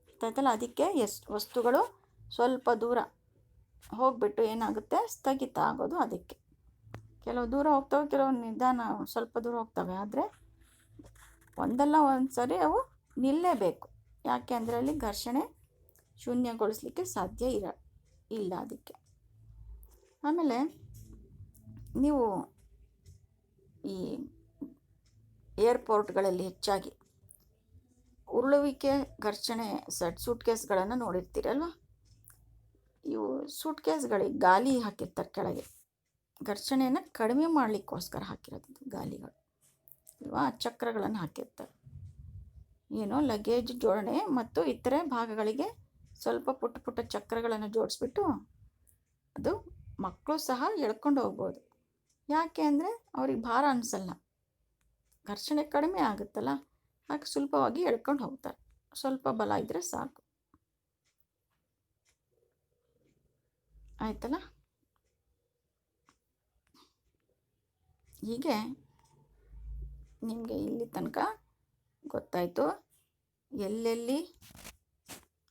ಗೊತ್ತಾಯ್ತಲ್ಲ? ಅದಕ್ಕೆ ವಸ್ತುಗಳು ಸ್ವಲ್ಪ ದೂರ ಹೋಗಿಬಿಟ್ಟು ಏನಾಗುತ್ತೆ, ಸ್ಥಗಿತ ಆಗೋದು. ಅದಕ್ಕೆ ಕೆಲವು ದೂರ ಹೋಗ್ತವೆ, ಕೆಲವು ನಿಧಾನ ಸ್ವಲ್ಪ ದೂರ ಹೋಗ್ತವೆ. ಆದರೆ ಒಂದಲ್ಲ ಒಂದು ಸರಿ ಅವು ನಿಲ್ಲೇಬೇಕು. ಯಾಕೆ ಅಂದರೆ ಅಲ್ಲಿ ಘರ್ಷಣೆ ಶೂನ್ಯಗೊಳಿಸ್ಲಿಕ್ಕೆ ಸಾಧ್ಯ ಇಲ್ಲ ಅದಕ್ಕೆ. ಆಮೇಲೆ ನೀವು ಈ ಏರ್ಪೋರ್ಟ್ಗಳಲ್ಲಿ ಹೆಚ್ಚಾಗಿ ಉರುಳುವಿಕೆ ಘರ್ಷಣೆ ಸೂಟ್ಕೇಸ್ಗಳನ್ನು ನೋಡಿರ್ತೀರಲ್ವ? ಇವು ಸೂಟ್ಕೇಸ್ಗಳಿಗೆ ಗಾಲಿ ಹಾಕಿರ್ತಾರೆ ಕೆಳಗೆ. ಘರ್ಷಣೆಯನ್ನು ಕಡಿಮೆ ಮಾಡಲಿಕ್ಕೋಸ್ಕರ ಹಾಕಿರೋದು ಗಾಲಿಗಳು ಅಲ್ವಾ? ಚಕ್ರಗಳನ್ನು ಹಾಕಿರ್ತಾರೆ. ಏನೋ ಲಗೇಜ್ ಜೋಡಣೆ ಮತ್ತು ಇತರೆ ಭಾಗಗಳಿಗೆ ಸ್ವಲ್ಪ ಪುಟ್ಟ ಪುಟ್ಟ ಚಕ್ರಗಳನ್ನು ಜೋಡಿಸ್ಬಿಟ್ಟು ಅದು ಮಕ್ಕಳು ಸಹ ಎಳ್ಕೊಂಡು ಹೋಗ್ಬೋದು. ಯಾಕೆ ಅಂದರೆ ಅವ್ರಿಗೆ ಭಾರ ಅನಿಸಲ್ಲ, ಘರ್ಷಣೆ ಕಡಿಮೆ ಆಗುತ್ತಲ್ಲ, ಹಾಗೆ ಸುಲಭವಾಗಿ ಎಳ್ಕೊಂಡು ಹೋಗ್ತಾರೆ. ಸ್ವಲ್ಪ ಬಲ ಇದ್ದರೆ ಸಾಕು. ಆಯ್ತಲ್ಲ? ಹೀಗೆ ನಿಮಗೆ ಇಲ್ಲಿ ತನಕ ಗೊತ್ತಾಯಿತು ಎಲ್ಲೆಲ್ಲಿ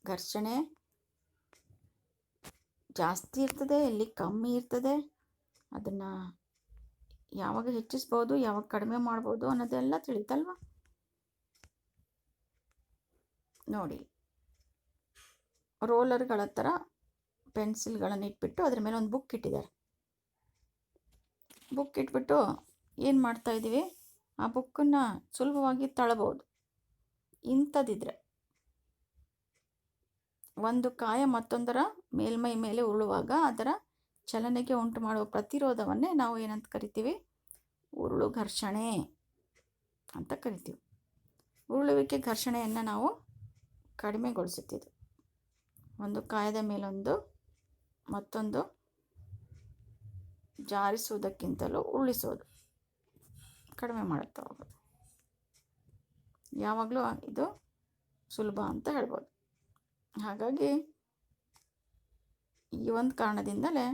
ಘರ್ಷಣೆ ಜಾಸ್ತಿ ಇರ್ತದೆ, ಎಲ್ಲಿ ಕಮ್ಮಿ ಇರ್ತದೆ, ಅದನ್ನು ಯಾವಾಗ ಹೆಚ್ಚಿಸ್ಬೋದು, ಯಾವಾಗ ಕಡಿಮೆ ಮಾಡ್ಬೋದು ಅನ್ನೋದೆಲ್ಲ ತಿಳಿತಲ್ವ? ನೋಡಿ, ರೋಲರ್ಗಳ ಥರ ಪೆನ್ಸಿಲ್ಗಳನ್ನು ಇಟ್ಬಿಟ್ಟು ಅದ್ರ ಮೇಲೆ ಒಂದು ಬುಕ್ ಇಟ್ಟಿದ್ದಾರೆ. ಬುಕ್ ಇಟ್ಬಿಟ್ಟು ಏನು ಮಾಡ್ತಾಯಿದ್ದೀವಿ, ಆ ಬುಕ್ಕನ್ನು ಸುಲಭವಾಗಿ ತಳ್ಳಬಹುದು. ಇಂಥದ್ದಿದ್ರೆ ಒಂದು ಕಾಯ ಮತ್ತೊಂದರ ಮೇಲ್ಮೈ ಮೇಲೆ ಉರುಳುವಾಗ ಅದರ ಚಲನೆಗೆ ಉಂಟು ಮಾಡುವ ಪ್ರತಿರೋಧವನ್ನೇ ನಾವು ಏನಂತ ಕರಿತೀವಿ? ಉರುಳು ಘರ್ಷಣೆ ಅಂತ ಕರಿತೀವಿ. ಉರುಳುವಿಕೆ ಘರ್ಷಣೆಯನ್ನು ನಾವು ಕಡಿಮೆಗೊಳಿಸುತ್ತಿದ್ದು ಒಂದು ಕಾಯದ ಮೇಲೊಂದು ಮತ್ತೊಂದು ಜಾರಿಸುವುದಕ್ಕಿಂತಲೂ ಉರುಳಿಸೋದು ಕಡಿಮೆ ಮಾಡುತ್ತಾ ಹೋಗೋದು. ಯಾವಾಗಲೂ ಇದು ಸುಲಭ ಅಂತ ಹೇಳ್ಬೋದು. ಹಾಗಾಗಿ ಈ ಒಂದು ಕಾರಣದಿಂದಲೇ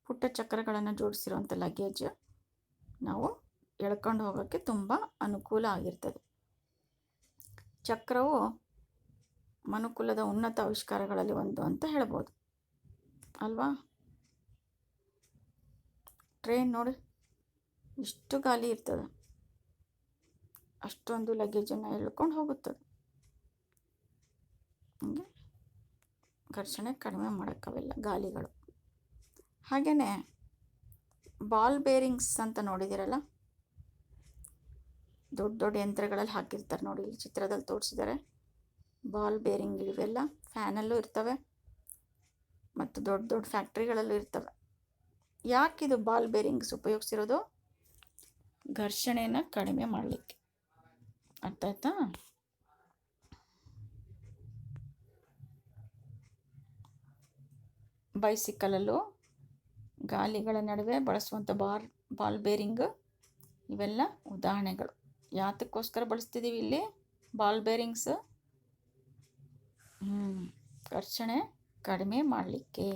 ಪುಟ್ಟ ಚಕ್ರಗಳನ್ನು ಜೋಡಿಸಿರುವಂಥ ಲಗೇಜ್ ನಾವು ಎಳ್ಕೊಂಡು ಹೋಗೋಕ್ಕೆ ತುಂಬ ಅನುಕೂಲ ಆಗಿರ್ತದೆ. ಚಕ್ರವು ಮನುಕುಲದ ಉನ್ನತ ಆವಿಷ್ಕಾರಗಳಲ್ಲಿ ಒಂದು ಅಂತ ಹೇಳ್ಬೋದು ಅಲ್ವಾ? ಟ್ರೈನ್ ನೋಡಿ, ಇಷ್ಟು ಗಾಲಿ ಇರ್ತದೆ, ಅಷ್ಟೊಂದು ಲಗೇಜನ್ನು ಎಳ್ಕೊಂಡು ಹೋಗುತ್ತದೆ. ಹಂಗೆ ಘರ್ಷಣೆ ಕಡಿಮೆ ಮಾಡೋಕ್ಕವೆಲ್ಲ ಗಾಲಿಗಳು. ಹಾಗೆಯೇ ಬಾಲ್ ಬೇರಿಂಗ್ಸ್ ಅಂತ ನೋಡಿದ್ದೀರಲ್ಲ? ದೊಡ್ಡ ದೊಡ್ಡ ಯಂತ್ರಗಳಲ್ಲಿ ಹಾಕಿರ್ತಾರೆ ನೋಡಿ, ಈ ಚಿತ್ರದಲ್ಲಿ ತೋರಿಸಿದ್ದಾರೆ. ಬಾಲ್ ಬೇರಿಂಗ್ ಇವೆಲ್ಲ ಫ್ಯಾನಲ್ಲೂ ಇರ್ತವೆ ಮತ್ತು ದೊಡ್ಡ ದೊಡ್ಡ ಫ್ಯಾಕ್ಟ್ರಿಗಳಲ್ಲೂ ಇರ್ತವೆ. ಯಾಕಿದು ಬಾಲ್ ಬೇರಿಂಗ್ಸ್ ಉಪಯೋಗಿಸಿರೋದು? ಘರ್ಷಣೆಯನ್ನು ಕಡಿಮೆ ಮಾಡಲಿಕ್ಕೆ. ಅರ್ಥ ಆಯ್ತಾ? ಬೈಸಿಕಲಲ್ಲೂ ಗಾಲಿಗಳ ನಡುವೆ ಬಳಸುವಂಥ ಬಾಲ್ ಬೇರಿಂಗ್ ಇವೆಲ್ಲ ಉದಾಹರಣೆಗಳು. ಯಾತಕ್ಕೋಸ್ಕರ ಬಳಸ್ತಿದ್ದೀವಿ ಇಲ್ಲಿ ಬಾಲ್ ಬೇರಿಂಗ್ಸ್? ಘರ್ಷಣೆ ಕಡಿಮೆ ಮಾಡಲಿಕ್ಕೆ.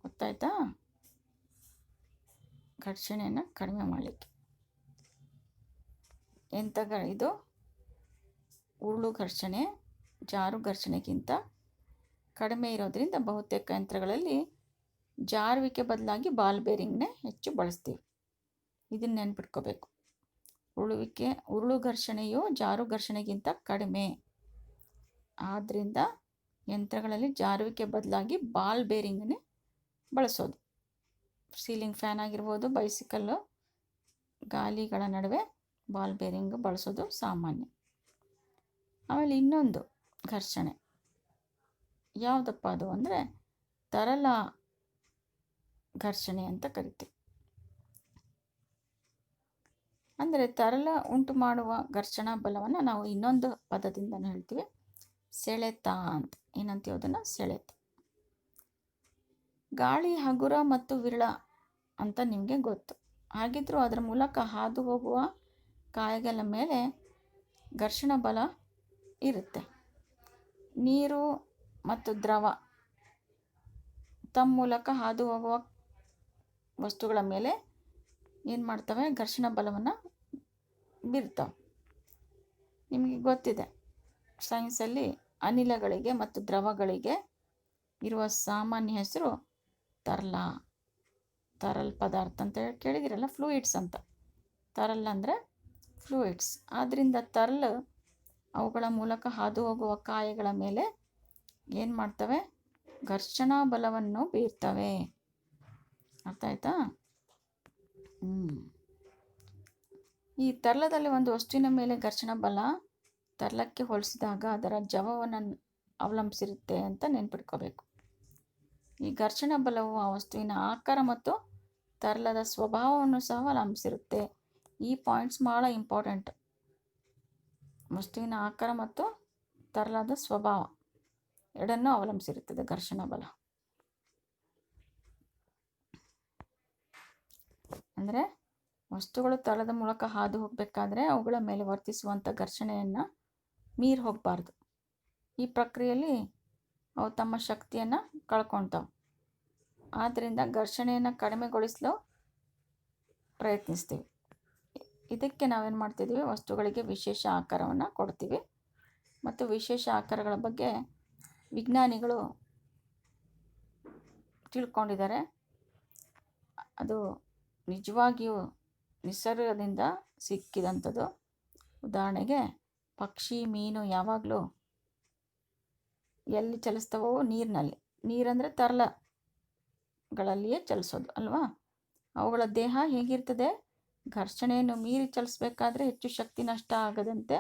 ಗೊತ್ತಾಯ್ತಾ? ಘರ್ಷಣೆಯನ್ನು ಕಡಿಮೆ ಮಾಡಲಿಕ್ಕೆ. ಇದು ಉರುಳು ಘರ್ಷಣೆ ಜಾರು ಘರ್ಷಣೆಗಿಂತ ಕಡಿಮೆ ಇರೋದ್ರಿಂದ ಬಹುತೇಕ ಯಂತ್ರಗಳಲ್ಲಿ ಜಾರುವಿಕೆ ಬದಲಾಗಿ ಬಾಲ್ ಬೇರಿಂಗ್ನೇ ಹೆಚ್ಚು ಬಳಸ್ತೀವಿ. ಇದನ್ನು ನೆನ್ಪಿಟ್ಕೋಬೇಕು. ಉರುಳು ಘರ್ಷಣೆಯು ಜಾರು ಘರ್ಷಣೆಗಿಂತ ಕಡಿಮೆ. ಆದ್ದರಿಂದ ಯಂತ್ರಗಳಲ್ಲಿ ಜಾರುವಿಕೆ ಬದಲಾಗಿ ಬಾಲ್ ಬೇರಿಂಗನ್ನೇ ಬಳಸೋದು. ಸೀಲಿಂಗ್ ಫ್ಯಾನ್ ಆಗಿರ್ಬೋದು, ಬೈಸಿಕಲ್ಲು ಗಾಲಿಗಳ ನಡುವೆ ಬಾಲ್ ಬೇರಿಂಗ್ ಬಳಸೋದು ಸಾಮಾನ್ಯ. ಆಮೇಲೆ ಇನ್ನೊಂದು ಘರ್ಷಣೆ ಯಾವುದಪ್ಪ ಅದು ಅಂದರೆ ತರಲ ಘರ್ಷಣೆ ಅಂತ ಕರಿತೀವಿ. ಅಂದರೆ ತರಲ ಉಂಟು ಮಾಡುವ ಘರ್ಷಣಾ ಬಲವನ್ನು ನಾವು ಇನ್ನೊಂದು ಪದದಿಂದ ಹೇಳ್ತೀವಿ, ಸೆಳೆತ ಅಂತ. ಏನಂತೀವಿ ಅದನ್ನು? ಸೆಳೆತ. ಗಾಳಿ ಹಗುರ ಮತ್ತು ವಿರಳ ಅಂತ ನಿಮಗೆ ಗೊತ್ತು. ಹಾಗಿದ್ರೂ ಅದರ ಮೂಲಕ ಹಾದು ಹೋಗುವ ಕಾಯಗಳ ಮೇಲೆ ಘರ್ಷಣ ಬಲ ಇರುತ್ತೆ. ನೀರು ಮತ್ತು ದ್ರವ ತಮ್ಮ ಮೂಲಕ ಹಾದು ಹೋಗುವ ವಸ್ತುಗಳ ಮೇಲೆ ಏನು ಮಾಡ್ತವೆ? ಘರ್ಷಣ ಬಲವನ್ನು ಬೀರ್ತವೆ. ನಿಮಗೆ ಗೊತ್ತಿದೆ, ಸೈನ್ಸಲ್ಲಿ ಅನಿಲಗಳಿಗೆ ಮತ್ತು ದ್ರವಗಳಿಗೆ ಇರುವ ಸಾಮಾನ್ಯ ಹೆಸರು ತರಲ್ ಪದಾರ್ಥ ಅಂತ ಕೇಳಿದಿರಲ್ಲ, ಫ್ಲೂಯಿಡ್ಸ್ ಅಂತ. ತರಲ್ ಅಂದರೆ ಫ್ಲೂಯಿಡ್ಸ್. ಆದ್ದರಿಂದ ತರಲ್ ಅವುಗಳ ಮೂಲಕ ಹಾದು ಹೋಗುವ ಕಾಯಗಳ ಮೇಲೆ ಏನು ಮಾಡ್ತವೆ? ಘರ್ಷಣಾ ಬಲವನ್ನು ಬೀರ್ತವೆ. ಅರ್ಥ ಆಯ್ತಾ? ಈ ತರಲದಲ್ಲಿ ಒಂದು ವಸ್ತುವಿನ ಮೇಲೆ ಘರ್ಷಣ ಬಲ ತರಲಕ್ಕೆ ಹೋಲಿಸಿದಾಗ ಅದರ ಜವವನ್ನು ಅವಲಂಬಿಸಿರುತ್ತೆ ಅಂತ ನೆನ್ಪಿಟ್ಕೋಬೇಕು. ಈ ಘರ್ಷಣ ಬಲವು ಆ ವಸ್ತುವಿನ ಆಕಾರ ಮತ್ತು ತರಲದ ಸ್ವಭಾವವನ್ನು ಸಹ ಅವಲಂಬಿಸಿರುತ್ತೆ. ಈ ಪಾಯಿಂಟ್ಸ್ ಭಾಳ ಇಂಪಾರ್ಟೆಂಟ್. ವಸ್ತುವಿನ ಆಕಾರ ಮತ್ತು ತರಲದ ಸ್ವಭಾವ ಎರಡನ್ನೂ ಅವಲಂಬಿಸಿರುತ್ತದೆ ಘರ್ಷಣ ಬಲ. ಅಂದರೆ ವಸ್ತುಗಳು ತರಲದ ಮೂಲಕ ಹಾದು ಹೋಗಬೇಕಾದ್ರೆ ಅವುಗಳ ಮೇಲೆ ವರ್ತಿಸುವಂಥ ಘರ್ಷಣೆಯನ್ನು ಮೀರಿ ಹೋಗಬಾರ್ದು. ಈ ಪ್ರಕ್ರಿಯೆಯಲ್ಲಿ ಅವು ತಮ್ಮ ಶಕ್ತಿಯನ್ನು ಕಳ್ಕೊಳ್ತಾವೆ. ಆದ್ದರಿಂದ ಘರ್ಷಣೆಯನ್ನು ಕಡಿಮೆಗೊಳಿಸಲು ಪ್ರಯತ್ನಿಸ್ತೀವಿ. ಇದಕ್ಕೆ ನಾವೇನು ಮಾಡ್ತಿದ್ದೀವಿ? ವಸ್ತುಗಳಿಗೆ ವಿಶೇಷ ಆಕಾರವನ್ನು ಕೊಡ್ತೀವಿ. ಮತ್ತು ವಿಶೇಷ ಆಕಾರಗಳ ಬಗ್ಗೆ ವಿಜ್ಞಾನಿಗಳು ತಿಳ್ಕೊಂಡಿದ್ದಾರೆ. ಅದು ನಿಜವಾಗಿಯೂ ನಿಸರ್ಗದಿಂದ ಸಿಕ್ಕಿದಂಥದ್ದು. ಉದಾಹರಣೆಗೆ ಪಕ್ಷಿ, ಮೀನು ಯಾವಾಗಲೂ ಎಲ್ಲಿ ಚಲಿಸ್ತವೋ? ನೀರಿನಲ್ಲಿ. ನೀರಂದರೆ ತರಲಗಳಲ್ಲಿಯೇ ಚಲಿಸೋದು ಅಲ್ವಾ? ಅವುಗಳ ದೇಹ ಹೇಗಿರ್ತದೆ? ಘರ್ಷಣೆಯನ್ನು ಮೀರಿ ಚಲಿಸ್ಬೇಕಾದ್ರೆ ಹೆಚ್ಚು ಶಕ್ತಿ ನಷ್ಟ ಆಗದಂತೆ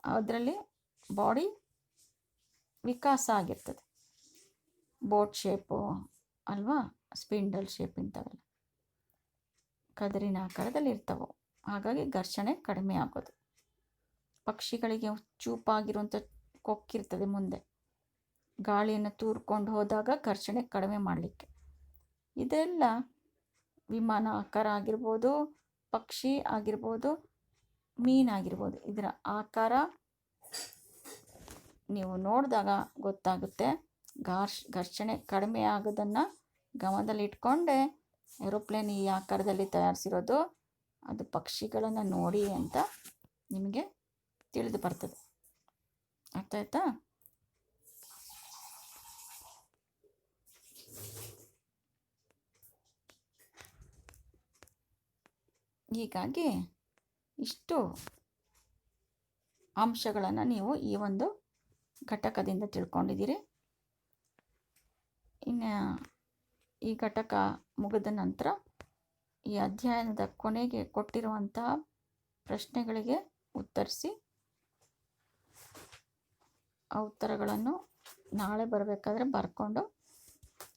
ಅದರಲ್ಲಿ ಬಾಡಿ ವಿಕಾಸ ಆಗಿರ್ತದೆ. ಬೋಟ್ ಶೇಪು ಅಲ್ವಾ? ಸ್ಪಿಂಡಲ್ ಶೇಪ್ ಇಂಥವೆಲ್ಲ ಕದರಿನ ಆಕಾರದಲ್ಲಿ ಇರ್ತವೆ. ಹಾಗಾಗಿ ಘರ್ಷಣೆ ಕಡಿಮೆ ಆಗೋದು. ಪಕ್ಷಿಗಳಿಗೆ ಚೂಪಾಗಿರುವಂಥ ಕೊಕ್ಕಿರ್ತದೆ ಮುಂದೆ, ಗಾಳಿಯನ್ನು ತೂರ್ಕೊಂಡು ಹೋದಾಗ ಘರ್ಷಣೆ ಕಡಿಮೆ ಮಾಡಲಿಕ್ಕೆ. ಇದೆಲ್ಲ ವಿಮಾನ ಆಕಾರ ಆಗಿರ್ಬೋದು, ಪಕ್ಷಿ ಆಗಿರ್ಬೋದು, ಮೀನಾಗಿರ್ಬೋದು. ಇದರ ಆಕಾರ ನೀವು ನೋಡಿದಾಗ ಗೊತ್ತಾಗುತ್ತೆ. ಘರ್ಷಣೆ ಕಡಿಮೆ ಆಗೋದನ್ನು ಗಮನದಲ್ಲಿಟ್ಕೊಂಡೆ ಏರೋಪ್ಲೇನ್ ಈ ಆಕಾರದಲ್ಲಿ ತಯಾರಿಸಿರೋದು, ಅದು ಪಕ್ಷಿಗಳನ್ನು ನೋಡಿ ಅಂತ ನಿಮಗೆ ತಿಳಿದು ಬರ್ತದೆ. ಅರ್ಥ ಆಯ್ತಾ? ಹೀಗಾಗಿ ಇಷ್ಟು ಅಂಶಗಳನ್ನು ನೀವು ಈ ಒಂದು ಘಟಕದಿಂದ ತಿಳ್ಕೊಂಡಿದ್ದೀರಿ. ಇನ್ನು ಈ ಘಟಕ ಮುಗಿದ ನಂತರ ಈ ಅಧ್ಯಯನದ ಕೊನೆಗೆ ಕೊಟ್ಟಿರುವಂತಹ ಪ್ರಶ್ನೆಗಳಿಗೆ ಉತ್ತರಿಸಿ ಆ ಉತ್ತರಗಳನ್ನು ನಾಳೆ ಬರಬೇಕಾದ್ರೆ ಬರ್ಕೊಂಡು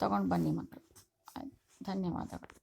ತಗೊಂಡು ಬನ್ನಿ ಮಕ್ಕಳು. ಧನ್ಯವಾದಗಳು.